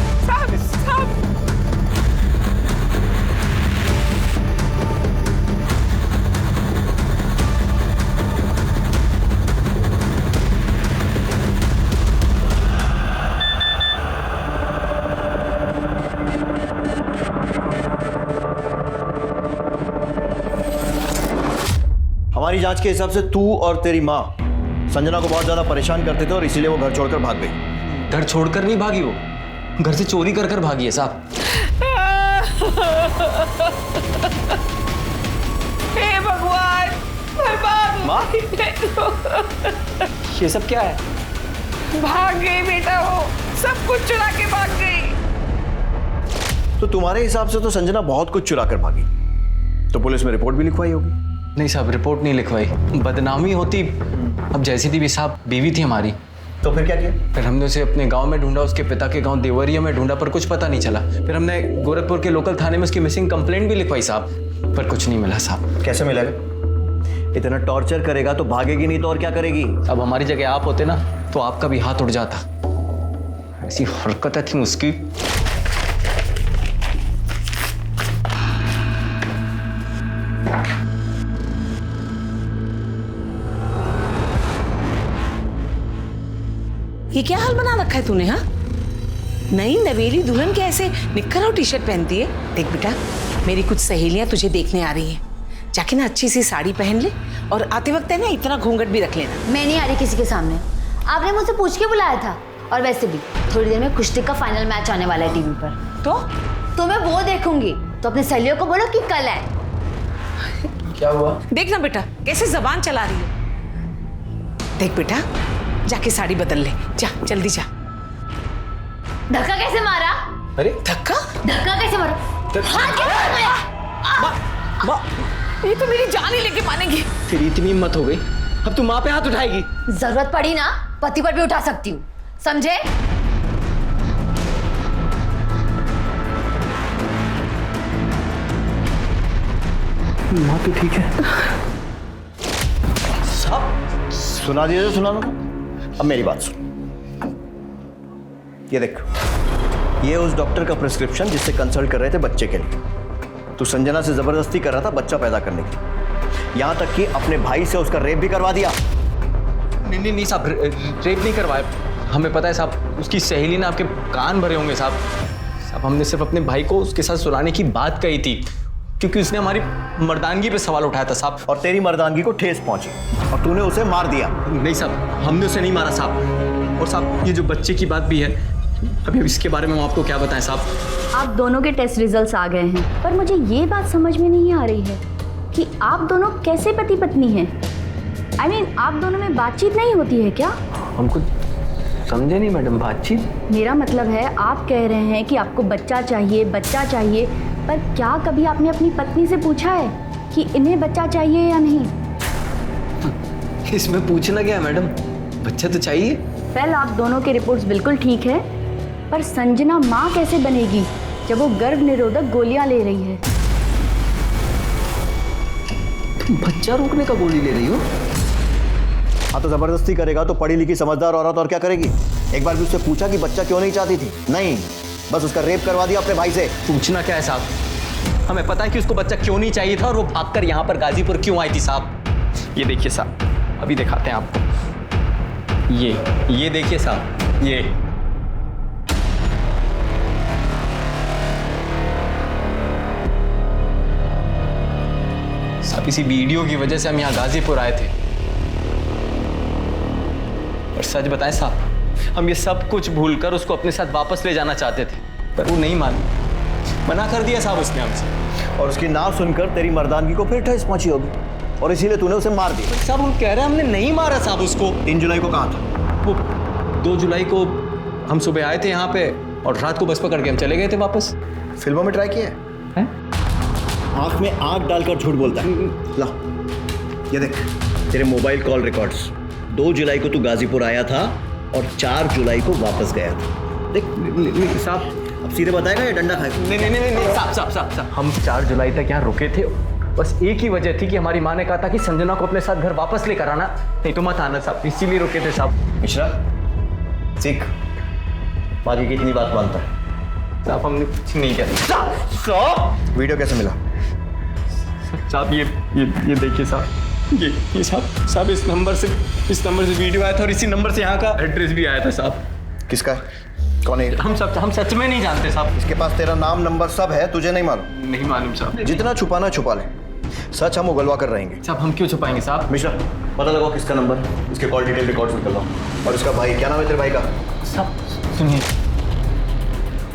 Speaker 12: जांच के हिसाब से तू और तेरी माँ संजना को बहुत ज्यादा परेशान करते थे और इसीलिए वो घर छोड़कर भाग गई।
Speaker 3: घर छोड़कर नहीं भागी, वो घर से चोरी कर कर भागी है साहब।
Speaker 8: हे भगवान, बर्बाद
Speaker 12: माँ?
Speaker 3: ये सब क्या है?
Speaker 8: भाग गई बेटा, वो सब कुछ चुरा के भाग गई।
Speaker 12: तो तुम्हारे हिसाब से तो संजना बहुत कुछ चुरा कर भागी, तो पुलिस में रिपोर्ट भी लिखवाई होगी?
Speaker 3: नहीं साहब, रिपोर्ट नहीं लिखवाई, बदनामी होती। अब जैसी थी भी साहब, बीवी थी हमारी।
Speaker 12: तो फिर क्या किया?
Speaker 3: फिर हमने उसे अपने गांव में ढूंढा, उसके पिता के गांव देवरिया में ढूंढा, पर कुछ पता नहीं चला। फिर हमने गोरखपुर के लोकल थाने में उसकी मिसिंग कंप्लेंट भी लिखवाई साहब, पर कुछ नहीं मिला साहब।
Speaker 12: कैसे मिलेगा? इतना टॉर्चर करेगा तो भागेगी नहीं तो और क्या करेगी?
Speaker 3: अब हमारी जगह आप होते ना तो आपका भी हाथ उठ जाता। ऐसी हरकतें थी उसकी।
Speaker 8: ये क्या हाल बना रखा है तूने? हाँ, नई नवेली दुल्हन के ऐसे निक्कर और टी शर्ट पहनती है। देख बेटा, मेरी कुछ सहेलियां तुझे देखने आ रही हैं, जाके ना अच्छी सी साड़ी पहन ले और आते वक्त है ना इतना घूंघट भी रख लेना।
Speaker 13: मैं नहीं आ रही किसी के सामने, आपने मुझसे पूछ के बुलाया था। और वैसे भी थोड़ी देर में कुश्ती का फाइनल मैच आने वाला है टीवी पर, तो मैं वो देखूंगी। तो अपने सहेलियों को बोलो कि कल है।
Speaker 3: क्या हुआ?
Speaker 8: देख ना बेटा कैसे जबान चला रही है। देख बेटा, जाके साड़ी बदल ले, जा जल्दी जा।
Speaker 13: धक्का कैसे मारा?
Speaker 3: अरे
Speaker 8: धक्का?
Speaker 13: धक्का कैसे मारा? हाथ कैसे मारा?
Speaker 8: ये तो मेरी जान ही लेके मानेगी।
Speaker 3: तेरी इतनी हिम्मत हो गई, अब तू माँ पे हाथ उठाएगी?
Speaker 13: जरूरत पड़ी ना पति पर भी उठा सकती हूँ, समझे?
Speaker 12: माँ तो ठीक है। सब सुना दिया तो सुना लो। अब मेरी बात सुन, ये देख, ये उस डॉक्टर का प्रिस्क्रिप्शन जिससे कंसल्ट कर रहे थे बच्चे के लिए। तू संजना से जबरदस्ती कर रहा था बच्चा पैदा करने के लिए, यहां तक कि अपने भाई से उसका रेप भी करवा दिया।
Speaker 3: नहीं साहब, रेप नहीं करवाया। हमें पता है साहब, उसकी सहेली ने आपके कान भरे होंगे साहब। साहब हमने सिर्फ अपने भाई को उसके साथ सुलाने की बात कही थी, क्योंकि उसने हमारी मर्दानगी पे सवाल उठाया था साहब।
Speaker 12: और तेरी मर्दानगी को ठेस पहुंची और तूने उसे मार दिया।
Speaker 3: नहीं साहब, हमने उसे नहीं मारा साहब। और साहब ये जो बच्चे की बात भी है, अभी इसके बारे में हम आपको क्या बताएं साहब?
Speaker 13: आप दोनों के टेस्ट रिजल्ट्स आ गए हैं, पर मुझे ये बात समझ में नहीं आ रही है कि आप दोनों कैसे पति पत्नी हैं। I mean, आप दोनों में बातचीत नहीं होती है क्या?
Speaker 3: हमको समझे नहीं मैडम, बातचीत?
Speaker 13: मेरा मतलब है आप कह रहे हैं कि आपको बच्चा चाहिए, पर क्या कभी आपने अपनी पत्नी से पूछा है कि इन्हें बच्चा चाहिए या नहीं?
Speaker 3: इसमें पूछना क्या है मैडम, बच्चा तो चाहिए।
Speaker 13: वेल, आप दोनों के रिपोर्ट्स बिल्कुल ठीक है, पर संजना माँ कैसे बनेगी जब वो गर्भ निरोधक गोलियां ले रही है?
Speaker 3: तुम बच्चा रोकने का गोली ले रही हो?
Speaker 12: हाँ, तो जबरदस्ती करेगा तो पढ़ी लिखी समझदार औरत और क्या करेगी? एक बार भी उससे पूछा कि बच्चा क्यों नहीं चाहती थी? नहीं, बस उसका रेप करवा दिया अपने भाई से।
Speaker 3: पूछना क्या है साहब, हमें पता है कि उसको बच्चा क्यों नहीं चाहिए था और वो भागकर यहाँ पर गाजीपुर क्यों आई थी साहब। ये देखिए साहब, अभी दिखाते हैं आपको। ये देखिए साहब, ये साहब इसी वीडियो की वजह से हम यहाँ गाजीपुर आए थे। और सच बताएं साहब, हम ये सब कुछ भूलकर उसको अपने साथ वापस ले जाना चाहते थे, पर वो नहीं मानी, मना कर दिया साहब उसने हमसे।
Speaker 12: और उसकी नाम सुनकर तेरी मर्दानगी को फिर ठेस पहुंची होगी और इसीलिए तूने उसे मार दिया।
Speaker 3: साहब हम कह रहे हैं हमने नहीं मारा साहब उसको।
Speaker 12: 3 जुलाई को कहाँ था?
Speaker 3: वो 2 जुलाई को हम सुबह आए थे यहाँ पे और रात को बस पकड़ के हम चले गए थे वापस।
Speaker 12: फिल्मों में ट्राई किया है? आंख में आंख डालकर झूठ बोलता है। ला, ये देख तेरे मोबाइल कॉल रिकॉर्ड्स। 2 जुलाई को तू गाजीपुर आया था और 4 जुलाई को वापस गया था। देख
Speaker 3: साहब,
Speaker 12: अब सीधे बताएगा या डंडा खाएगा?
Speaker 3: नहीं साहब, हम 4 जुलाई तक यहाँ रुके थे, बस एक ही वजह थी कि हमारी माँ ने कहा था कि संजना को अपने साथ घर वापस लेकर आना, नहीं तो मत आना साहब, इसीलिए रुके थे साहब।
Speaker 12: मिश्रा, सीख, बाकी कितनी बात मानता है?
Speaker 3: साहब हमने कुछ नहीं किया।
Speaker 12: वीडियो कैसे मिला?
Speaker 3: साहब ये देखिए साहब, ये साहब इस नंबर से वीडियो आया था और इसी नंबर से यहाँ का एड्रेस भी आया था साहब।
Speaker 12: किसका है? कौन है?
Speaker 3: हम सच में नहीं जानते साहब।
Speaker 12: इसके पास तेरा नाम नंबर सब है, तुझे नहीं मालूम?
Speaker 3: नहीं मालूम साहब।
Speaker 12: जितना छुपाना छुपा ले, सच हम उगलवा कर रहेंगे।
Speaker 3: साहब हम क्यों छुपाएंगे साहब?
Speaker 12: मिश्रा, पता लगाओ किसका नंबर, इसके कॉल डिटेल रिकॉर्ड्स निकलवाओ, और इसका भाई, क्या नाम है तेरे भाई का?
Speaker 3: साहब सुनिए,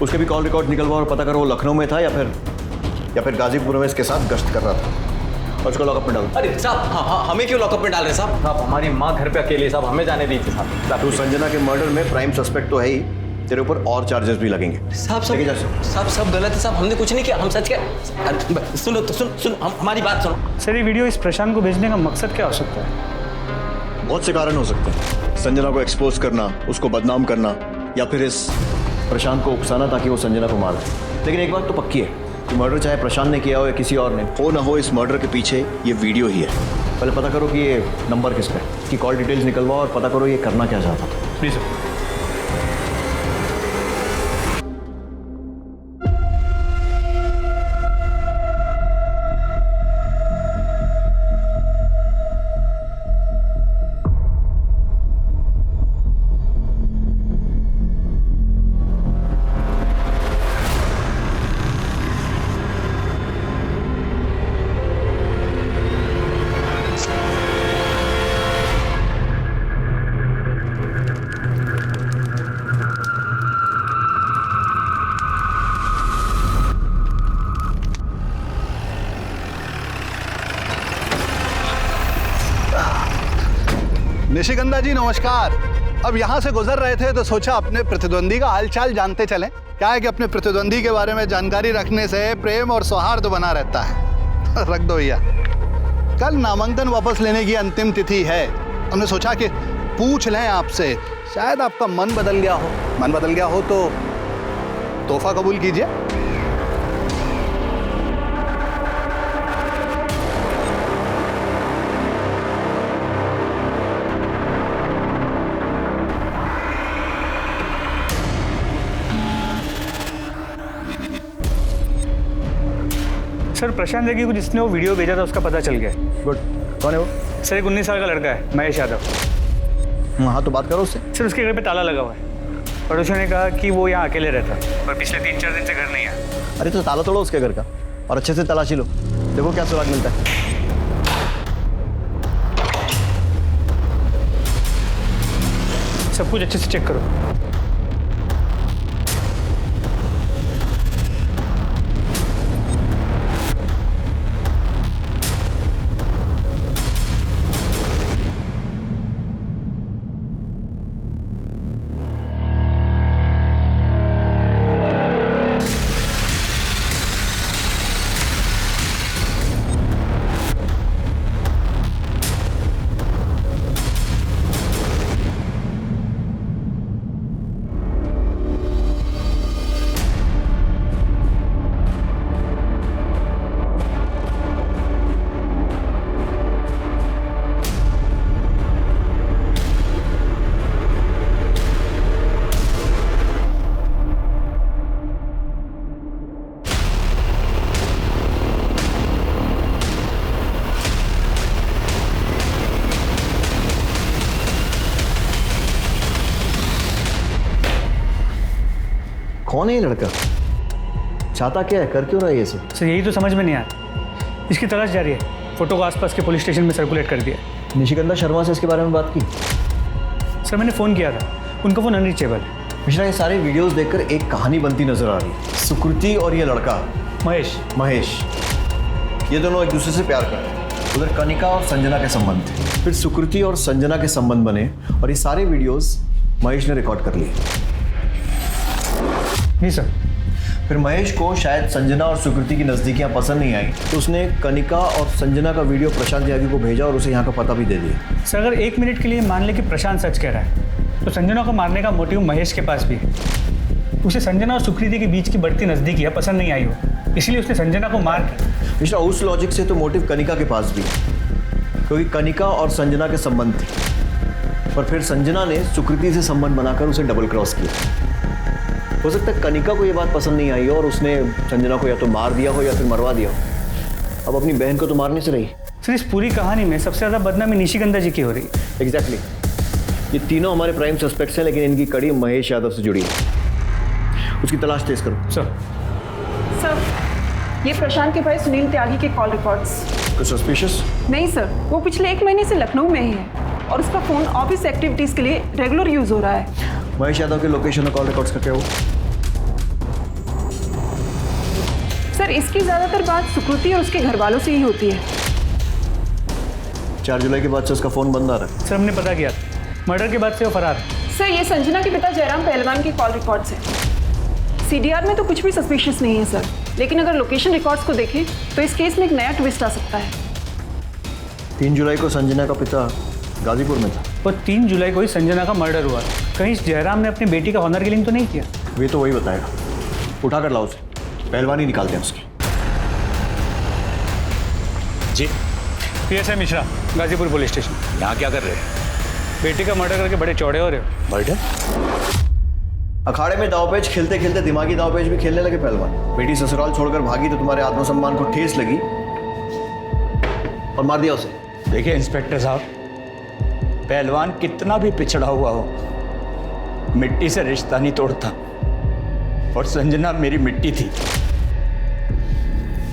Speaker 12: उसके भी कॉल रिकॉर्ड निकलवाओ और पता करो वो लखनऊ में था या फिर गाजीपुर में इसके साथ गश्त कर रहा था, और उसको लॉकअप में डालो।
Speaker 3: अरे साहब हाँ, हमें क्यों लॉकअप में डाल रहे हैं साहब? साहब हमारी माँ घर पे अकेली, साहब हमें जाने दीजिए साहब।
Speaker 12: तू संजना के मर्डर में प्राइम सस्पेक्ट तो है ही, तेरे ऊपर और चार्जेस भी लगेंगे।
Speaker 3: साहब सब गलत है साहब, हमने कुछ नहीं किया, हम सच के। सुनो तो सुन हमारी बात सुनो।
Speaker 23: सर ये वीडियो इस प्रशांत को भेजने का मकसद क्या हो सकता है?
Speaker 12: बहुत से कारण हो सकते हैं। संजना को एक्सपोज करना, उसको बदनाम करना, या फिर इस प्रशांत को उकसाना ताकि वो संजना को मार दे। लेकिन एक बात तो पक्की है कि मर्डर चाहे प्रशांत ने किया हो या किसी और ने, हो ना हो इस मर्डर के पीछे ये वीडियो ही है। पहले पता करो कि ये नंबर किसका है, कि कॉल डिटेल्स निकलवाओ और पता करो ये करना क्या चाहता था।
Speaker 23: Please sir.
Speaker 20: निशिगंधा जी नमस्कार। अब यहाँ से गुजर रहे थे तो सोचा अपने प्रतिद्वंदी का हालचाल जानते चलें। क्या है कि अपने प्रतिद्वंदी के बारे में जानकारी रखने से प्रेम और सौहार्द बना रहता है। रख दो भैया। कल नामांकन वापस लेने की अंतिम तिथि है। हमने सोचा कि पूछ लें आपसे, शायद आपका मन बदल गया हो। मन बदल गया हो तो तोहफा कबूल कीजिए।
Speaker 23: सर प्रशांत रेड्डी को जिसने वो वीडियो भेजा था उसका पता चल गया।
Speaker 12: गुड। कौन है वो?
Speaker 23: सर एक 19 साल का लड़का है, महेश यादव।
Speaker 12: हाँ तो बात करो उससे।
Speaker 23: सर उसके घर पे ताला लगा हुआ है। पड़ोसियों ने कहा कि वो यहाँ अकेले रहता है और पिछले 3-4 दिन से घर नहीं आया।
Speaker 12: अरे तो ताला तोड़ो उसके घर का और अच्छे से तलाशी लो, देखो क्या सुराग मिलता है।
Speaker 23: सब कुछ अच्छे से चेक करो।
Speaker 12: कौन है ये लड़का? चाहता क्या है, कर क्यों रहा है ये सब?
Speaker 23: सर यही तो समझ में नहीं आता। इसकी तलाश जारी है। फोटो को आसपास के पुलिस स्टेशन में सर्कुलेट कर दिया।
Speaker 12: निशिगंधा शर्मा से इसके बारे में बात की?
Speaker 23: सर मैंने फ़ोन किया था, उनका फ़ोन अनरीचेबल है।
Speaker 12: मिश्रा ये सारे वीडियोस देखकर एक कहानी बनती नजर आ रही है। सुकृति और ये लड़का महेश ये दोनों एक दूसरे से प्यार कर रहे हैं। उधर कनिका और संजना के संबंध थे, फिर सुकृति और संजना के संबंध बने और ये सारे वीडियोस महेश ने रिकॉर्ड कर लिए।
Speaker 23: नहीं सर।
Speaker 12: फिर महेश को शायद संजना और सुकृति की नज़दीकियाँ पसंद नहीं आई तो उसने कनिका और संजना का वीडियो प्रशांत यागी को भेजा और उसे यहाँ का पता भी दे दिया।
Speaker 23: सर अगर 1 मिनट के लिए मान ले कि प्रशांत सच कह रहा है तो संजना को मारने का मोटिव महेश के पास भी है। उसे संजना और सुकृति के बीच की बढ़ती नज़दीकियाँ पसंद नहीं आई हो, इसलिए उसने संजना को मार दिया।
Speaker 12: मिश्रा उस लॉजिक से तो मोटिव कनिका के पास भी है, क्योंकि कनिका और संजना के संबंध थे, पर फिर संजना ने सुकृति से संबंध बनाकर उसे डबल क्रॉस किया। हो सकता है कनिका को ये बात पसंद नहीं आई हो और उसने संजना को या तो मार दिया हो या फिर मरवा दिया हो। अब अपनी बहन को तो मारने से रही।
Speaker 23: सर इस पूरी कहानी में सबसे ज़्यादा बदनामी निशिगंधा जी की हो रही है।
Speaker 12: एग्जैक्टली। ये तीनों हमारे प्राइम सस्पेक्ट्स हैं, लेकिन इनकी कड़ी महेश यादव से जुड़ी है। उसकी तलाश तेज करो।
Speaker 23: सर
Speaker 9: सर ये प्रशांत के भाई सुनील त्यागी के कॉल रिकॉर्ड्स।
Speaker 12: कुछ सस्पिशियस?
Speaker 9: नहीं सर, वो पिछले 1 महीने से लखनऊ में ही है और उसका फ़ोन ऑफिस एक्टिविटीज़ के लिए रेगुलर यूज़ हो रहा है।
Speaker 12: महेश यादव के लोकेशन और कॉल रिकॉर्ड्स का क्या हुआ?
Speaker 9: सर, इसकी ज़्यादातर बात सुकृति और उसके घर वालों से ही होती है।
Speaker 12: 4 जुलाई के बाद से उसका फ़ोन बंद आ रहा है।
Speaker 23: सर हमने पता किया, मर्डर के बाद से वो फरार है।
Speaker 9: सर, ये संजना के पिता जयराम पहलवान की कॉल रिकॉर्ड्स हैं। सीडीआर में तो कुछ भी सस्पिशियस नहीं है सर, लेकिन अगर लोकेशन रिकॉर्ड्स को देखें तो इस केस में एक नया ट्विस्ट आ सकता है।
Speaker 12: 3 जुलाई को संजना का पिता गाजीपुर में था
Speaker 23: और 3 जुलाई को ही संजना का मर्डर हुआ। कहीं जयराम ने अपनी बेटी का ऑनर किलिंग तो नहीं किया?
Speaker 12: वे तो वही बताएगा। उठा कर लाओ उसे, पहलवानी निकालते हैं उसकी।
Speaker 16: जी
Speaker 23: PSI Mishra, Ghazipur police station.
Speaker 16: यहाँ क्या कर रहे हैं?
Speaker 23: बेटी का मर्डर करके बड़े चौड़े हो रहे हो।
Speaker 16: मर्डर?
Speaker 12: अखाड़े में दावपेच खेलते खेलते दिमागी दावपेच भी खेलने लगे पहलवान। बेटी ससुराल छोड़कर भागी तो तुम्हारे आत्मसम्मान को ठेस लगी और मार दिया उसे।
Speaker 16: देखिए इंस्पेक्टर साहब, पहलवान कितना भी पिछड़ा हुआ हो, मिट्टी से रिश्ता नहीं तोड़ता, और संजना मेरी मिट्टी थी।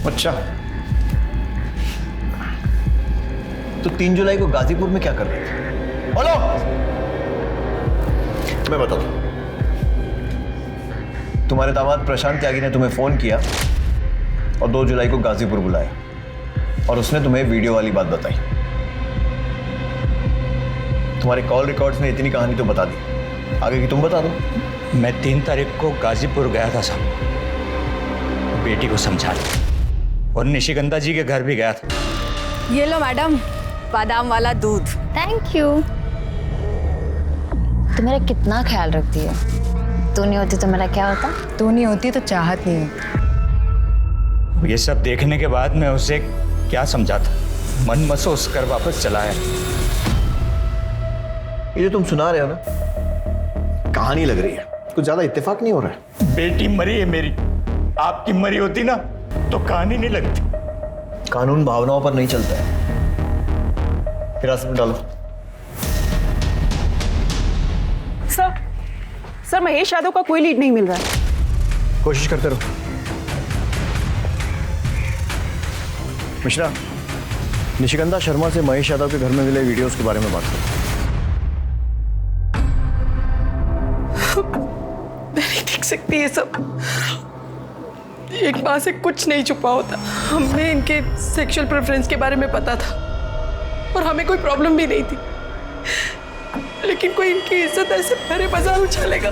Speaker 12: अच्छा, तो 3 जुलाई को गाजीपुर में क्या कर रहे थे? बोलो, मैं बताता हूं। तुम्हारे दामाद प्रशांत त्यागी ने तुम्हें फोन किया और 2 जुलाई को गाजीपुर बुलाया और उसने तुम्हें वीडियो वाली बात बताई। तुम्हारे कॉल रिकॉर्ड्स ने इतनी कहानी तो बता दी, आगे की तुम बता दो।
Speaker 16: मैं 3 तारीख को गाजीपुर गया था साहब, बेटी को समझा लिया और निशिगंधा जी के घर भी गया था।
Speaker 21: ये लो मैडम, बादाम वाला दूध। Thank you. तू मेरा कितना ख्याल रखती है। तू नहीं होती तो मेरा क्या होता? तू नहीं होती तो चाहत नहीं होती।
Speaker 16: ये सब देखने के बाद मैं उसे क्या समझाता, मन महसूस कर वापस चला है।
Speaker 12: ये जो तुम सुना रहे हो ना, कहानी लग रही है, कुछ ज्यादा इत्तेफाक नहीं हो रहा है।
Speaker 16: बेटी मरी है मेरी, आपकी मरी होती ना तो कहानी नहीं लगती।
Speaker 12: कानून भावनाओं पर नहीं चलता है। हिरासत में डालो।
Speaker 9: सर, महेश यादव का कोई लीड नहीं मिल रहा है।
Speaker 12: कोशिश करते रहो। मिश्रा, निशिगंधा शर्मा से महेश यादव के घर में मिले वीडियोस के बारे में बात करो।
Speaker 9: मैं नहीं देख सकती ये सब। एक माँ से कुछ नहीं छुपा होता। हमें इनके सेक्सुअल प्रेफरेंस के बारे में पता था और हमें कोई प्रॉब्लम भी नहीं थी, लेकिन कोई इनकी इज्जत ऐसे भरे बाजार उछालेगा।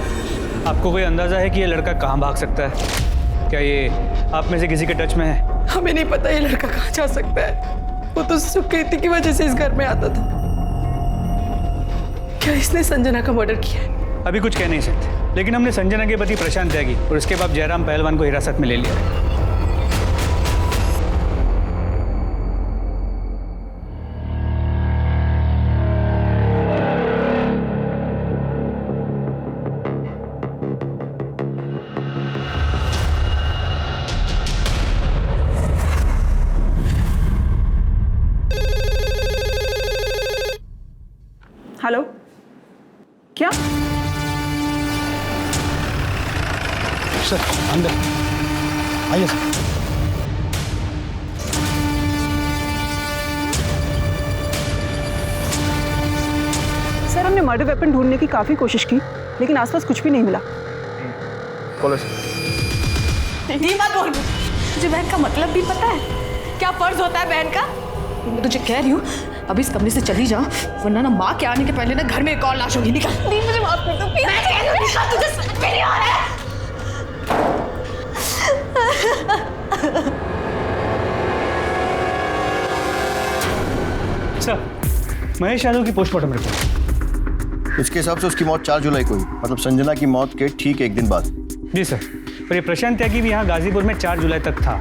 Speaker 23: आपको कोई अंदाजा है कि ये लड़का कहाँ भाग सकता है? क्या ये आप में से किसी के टच में है?
Speaker 9: हमें नहीं पता ये लड़का कहाँ जा सकता है। वो तो सुकृति की वजह से इस घर में आता था। क्या इसने संजना का मर्डर किया है?
Speaker 23: अभी कुछ कह नहीं सकते, लेकिन हमने संजना के पति प्रशांत त्यागी और उसके बाद जयराम पहलवान को हिरासत में ले लिया।
Speaker 9: हेलो, क्या?
Speaker 23: सर अंदर आइए सर।
Speaker 9: सर, हमने मर्डर वेपन ढूंढने की काफी कोशिश की, लेकिन आसपास कुछ भी नहीं मिला।
Speaker 21: नहीं मत बोल, तुझे बहन का मतलब भी पता है? क्या फर्ज होता है बहन का? मैं तुझे कह रही हूँ अभी इस कमरे से चली जा, वरना ना माँ के आने के पहले ना घर में एक और लाश होगी। निकल। नहीं, मुझे माफ कर दो प्लीज। मैं कह रही हूँ निकल, तुझे समझ में नहीं आ रहा है।
Speaker 23: सर, महेश यादव की पोस्टमार्टम रिपोर्ट।
Speaker 12: इसके हिसाब से उसकी मौत 4 जुलाई को हुई, मतलब संजना की मौत के ठीक 1 दिन बाद।
Speaker 23: जी सर, और ये प्रशांत त्यागी भी यहाँ गाजीपुर में 4 जुलाई तक था।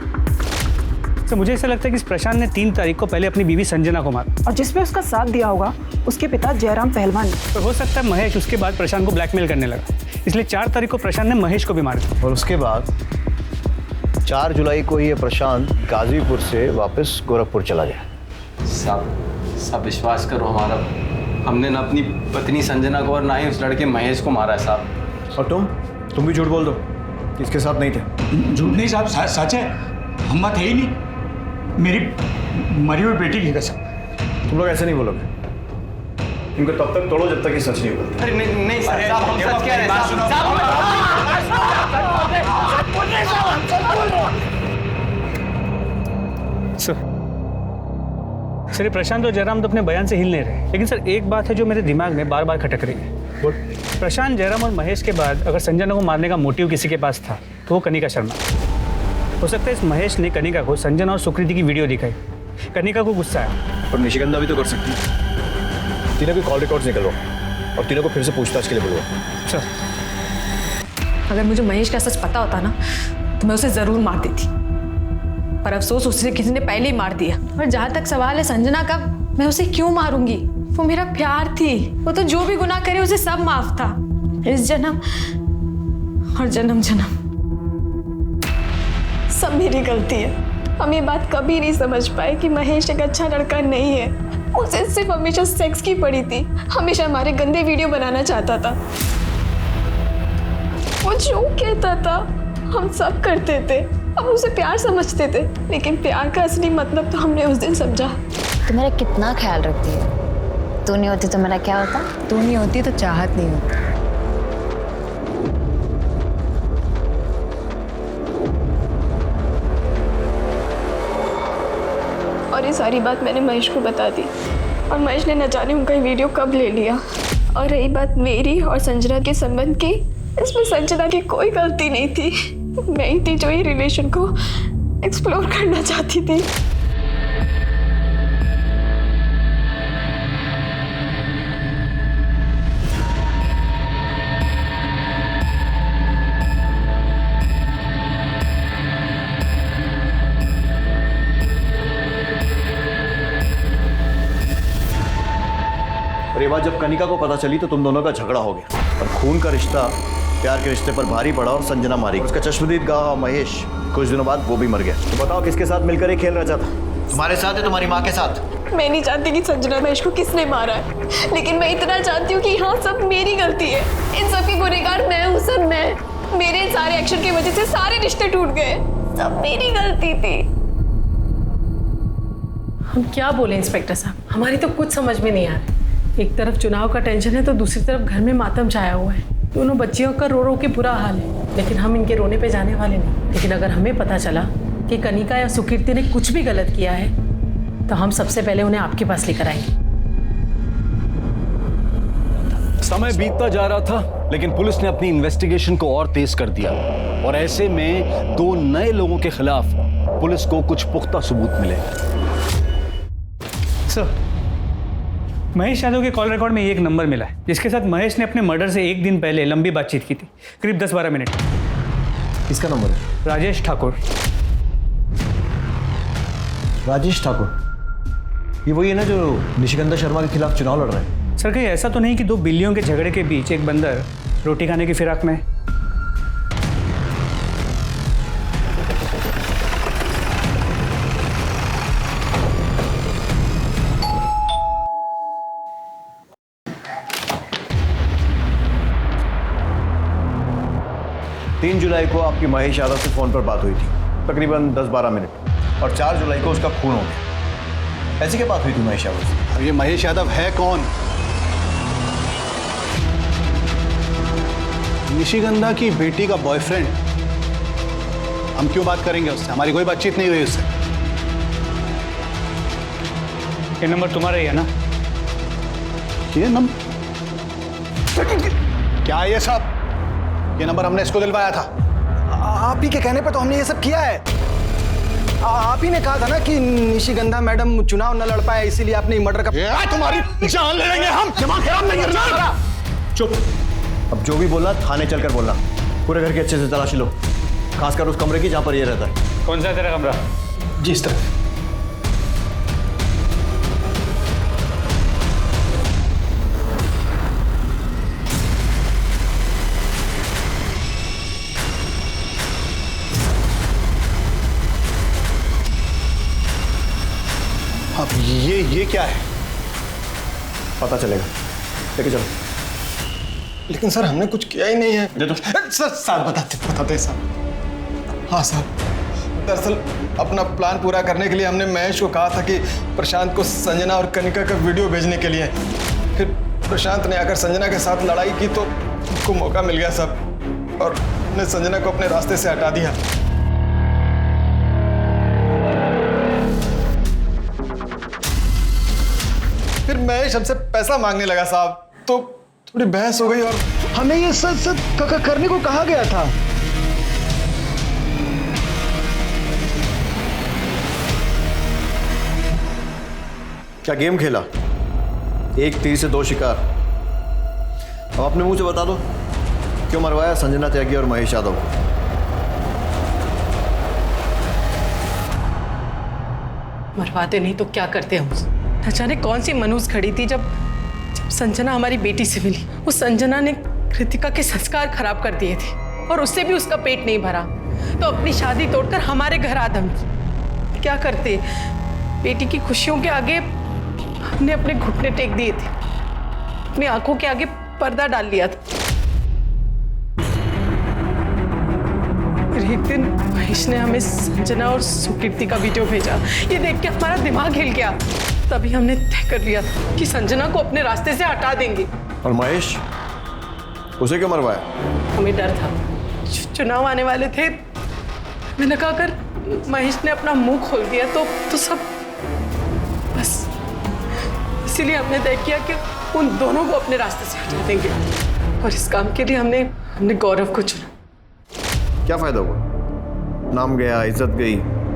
Speaker 23: तो मुझे ऐसा लगता है कि इस प्रशांत ने 3 तारीख को पहले अपनी बीवी संजना को मारा
Speaker 9: और जिसमें उसका साथ दिया होगा उसके पिता जयराम पहलवान।
Speaker 23: तो हो सकता है महेश उसके बाद प्रशांत को ब्लैकमेल करने लगा, इसलिए 4 तारीख को प्रशांत ने महेश को भी मारा।
Speaker 12: और उसके बाद 4 जुलाई को ये प्रशांत गाजीपुर से वापस गोरखपुर चला गया।
Speaker 3: साहब विश्वास करो हमारा, हमने ना अपनी पत्नी संजना को और ना ही उस लड़के महेश को मारा है साहब।
Speaker 12: और तुम भी झूठ बोल दो, इसके साथ नहीं थे।
Speaker 16: झूठ नहीं साहब, सच है, हम थे ही नहीं। मेरी मरी हुई बेटी की कसम।
Speaker 12: तुम लोग ऐसे नहीं बोलोगे, इनको तब तक तोड़ो जब तक ये सच नहीं होगा।
Speaker 14: अरे नहीं सर, साहब हम सच कह रहे हैं
Speaker 23: सर ये प्रशांत और जयराम तो अपने बयान से हिल नहीं रहे, लेकिन सर एक बात है जो मेरे दिमाग में बार बार खटक रही है। प्रशांत, जयराम और महेश के बाद अगर संजना को मारने का मोटिव किसी के पास था तो वो कनिका शर्मा। हो सकता है इस महेश ने कनिका को संजना और सुकृति की वीडियो दिखाई, कनिका को गुस्सा आया।
Speaker 12: और निशिगंधा भी तो कर सकती है। तीनों की कॉल रिकॉर्ड्स निकलवा और तीनों को फिर से पूछताछ के लिए बुलवा।
Speaker 23: सर
Speaker 9: अगर मुझे महेश का सच पता होता ना तो मैं उसे जरूर मार देती, पर अफसोस उसे किसी ने पहले ही मार दिया। और जहाँ तक सवाल है संजना का, मैं उसे क्यों मारूंगी? वो मेरा प्यार थी, वो तो जो भी गुनाह करे उसे सब माफ था, इस जन्म और जन्म जन्म सब मेरी गलती है। हम ये बात कभी नहीं समझ पाए कि महेश एक अच्छा लड़का नहीं है। उसे सिर्फ हमेशा सेक्स की पड़ी थी, हमेशा हमारे गंदे वीडियो बनाना चाहता था। वो जो कहता था हम सब करते थे, हम उसे प्यार समझते थे, लेकिन प्यार का असली मतलब तो हमने उस दिन समझा।
Speaker 21: तू मेरा कितना ख्याल रखती है। तू नहीं होती तो मेरा क्या होता?
Speaker 9: तू नहीं होती तो चाहत नहीं होती। और ये सारी बात मैंने महेश को बता दी और महेश ने न जाने उनका ये वीडियो कब ले लिया। और रही बात मेरी और संजना के संबंध की, इसमें संजना की कोई गलती नहीं थी। मैं ही थी जो ये रिलेशन को एक्सप्लोर करना चाहती थी।
Speaker 12: और ये बात जब कनिका को पता चली तो तुम दोनों का झगड़ा हो गया और खून का रिश्ता प्यार के रिश्ते पर भारी पड़ा और संजना मारी। उसका चश्मदीद गाँव महेश कुछ दिनों बाद वो भी मर गया। तो बताओ किसके साथ मिलकर ये खेल रचा था? तुम्हारे साथ है, तुम्हारी माँ के साथ?
Speaker 9: मैं नहीं जानती कि संजना महेश को किसने मारा है, लेकिन मैं इतना जानती हूँ कि हाँ सब मेरी गलती है। इन सब की गुनहगार मैं हूँ सर, मैं। मेरे सारे एक्शन की वजह से सारे रिश्ते टूट गए, सब मेरी गलती थी। हम क्या बोले इंस्पेक्टर साहब, हमारी तो कुछ समझ में नहीं आ रहा। एक तरफ चुनाव का टेंशन है तो दूसरी तरफ घर में मातम छाया हुआ है। दोनों बच्चियों का रो रो के बुरा हाल है, लेकिन हम इनके रोने पे जाने वाले नहीं। लेकिन अगर हमें पता चला कि कनिका या सुकीर्ति ने कुछ भी गलत किया है तो हम सबसे पहले उन्हें आपके पास लेकर आएंगे।
Speaker 2: समय बीतता जा रहा था, लेकिन पुलिस ने अपनी इन्वेस्टिगेशन को और तेज कर दिया और ऐसे में दो नए लोगों के खिलाफ पुलिस को कुछ पुख्ता सबूत मिले।
Speaker 23: सर महेश यादव के कॉल रिकॉर्ड में एक नंबर मिला है जिसके साथ महेश ने अपने मर्डर से एक दिन पहले लंबी बातचीत की थी, करीब 10-12 मिनट।
Speaker 12: किसका नंबर है?
Speaker 23: राजेश ठाकुर।
Speaker 12: राजेश ठाकुर, ये वही है ना जो निशिगंधा शर्मा के खिलाफ चुनाव लड़ रहे हैं?
Speaker 23: सर कहीं ऐसा तो नहीं कि दो बिल्लियों के झगड़े के बीच एक बंदर रोटी खाने की फिराक में?
Speaker 12: 3 जुलाई को आपकी महेश यादव से फोन पर बात हुई थी, तकरीबन 10-12 मिनट, और 4 जुलाई को उसका खून हो गया। ऐसी क्या बात हुई थी महेश यादव से?
Speaker 20: अब ये महेश यादव है कौन? निशिगंधा की बेटी का बॉयफ्रेंड। हम क्यों बात करेंगे उससे? हमारी कोई बातचीत नहीं हुई उससे।
Speaker 23: ये नंबर तुम्हारा ही है ना?
Speaker 20: ये नंबर क्या है ये सब? ये नंबर हमने इसको दिलवाया था।
Speaker 1: आप ही के कहने पर तो हमने ये सब किया है। आप ही ने कहा था ना कि निशिगंधा मैडम चुनाव न लड़ पाए, इसीलिए आपने मर्डर का।
Speaker 20: तुम्हारी जान ले लेंगे हम, दिमाग खराब नहीं करना।
Speaker 12: चुप। अब जो भी बोला थाने चलकर बोलना। पूरे घर की अच्छे से तलाशी लो, खासकर उस कमरे की जहां पर ये रहता है।
Speaker 23: कौन सा तेरा कमरा?
Speaker 1: जी इस तरफ।
Speaker 20: अब ये क्या है?
Speaker 12: पता चलेगा, लेके चलो।
Speaker 1: लेकिन सर हमने कुछ किया ही नहीं है।
Speaker 12: दे दो।
Speaker 1: सर साहब बताते साहब। हाँ साहब दरअसल अपना प्लान पूरा करने के लिए हमने महेश को कहा था कि प्रशांत को संजना और कनिका का वीडियो भेजने के लिए। फिर प्रशांत ने आकर संजना के साथ लड़ाई की तो उसको मौका मिल गया सब, और ने संजना को अपने रास्ते से हटा दिया। फिर महेश हमसे पैसा मांगने लगा साहब, तो थोड़ी बहस हो गई और
Speaker 5: हमें ये सच सच करने को कहा गया था।
Speaker 12: क्या गेम खेला? एक तीर से दो शिकार। अब अपने मुंह से बता दो क्यों मरवाया संजना त्यागी और महेश यादव को?
Speaker 22: मरवाते नहीं तो क्या करते हम? न जाने कौन सी मनूस खड़ी थी जब संजना हमारी बेटी से मिली। उस संजना ने कृतिका के संस्कार खराब कर दिए थे और उससे भी उसका पेट नहीं भरा, तो अपनी शादी तोड़कर हमारे घर आ धमकी। क्या करते? बेटी की खुशियों के आगे हमने अपने घुटने टेक दिए थे, अपनी आंखों के आगे पर्दा डाल लिया था। फिर एक दिन महेश ने हमें संजना और सुकीर्ति का वीडियो भेजा। ये देख के हमारा दिमाग हिल गया। तभी हमने तय कर लिया था कि संजना को अपने रास्ते से हटा देंगे।
Speaker 12: और महेश, उसे क्यों मरवाया?
Speaker 22: हमें डर था, चुनाव आने वाले थे। मैंने कहा अगर महेश ने अपना मुंह खोल दिया तो सब बस, इसीलिए हमने तय किया कि उन दोनों को अपने रास्ते से हटा देंगे। और इस काम के लिए हमने गौरव को चुना।
Speaker 12: क्या फायदा हुआ? नाम गया, इज्जत गई,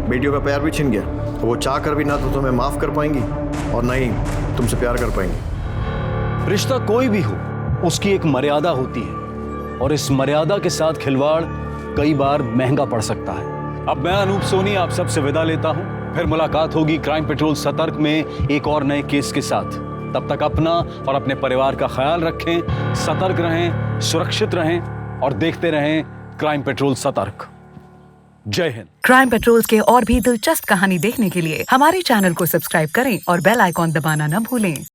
Speaker 12: बेटियों का प्यार भी छिन गया। तो वो चाह कर भी ना तो तुम्हें माफ कर पाएंगी और ना ही तुमसे प्यार कर पाएंगी।
Speaker 2: रिश्ता कोई भी हो, उसकी एक मर्यादा होती है, और इस मर्यादा के साथ खिलवाड़ कई बार महंगा पड़ सकता है। अब मैं अनूप सोनी आप सबसे विदा लेता हूं। फिर मुलाकात होगी क्राइम पेट्रोल सतर्क में एक और नए केस के साथ। तब तक अपना और अपने परिवार का ख्याल रखें, सतर्क रहें, सुरक्षित रहें और देखते रहें क्राइम पेट्रोल सतर्क। जय हिंद।
Speaker 7: क्राइम पेट्रोल के और भी दिलचस्प कहानी देखने के लिए हमारे चैनल को सब्सक्राइब करें और बेल आइकॉन दबाना न भूलें।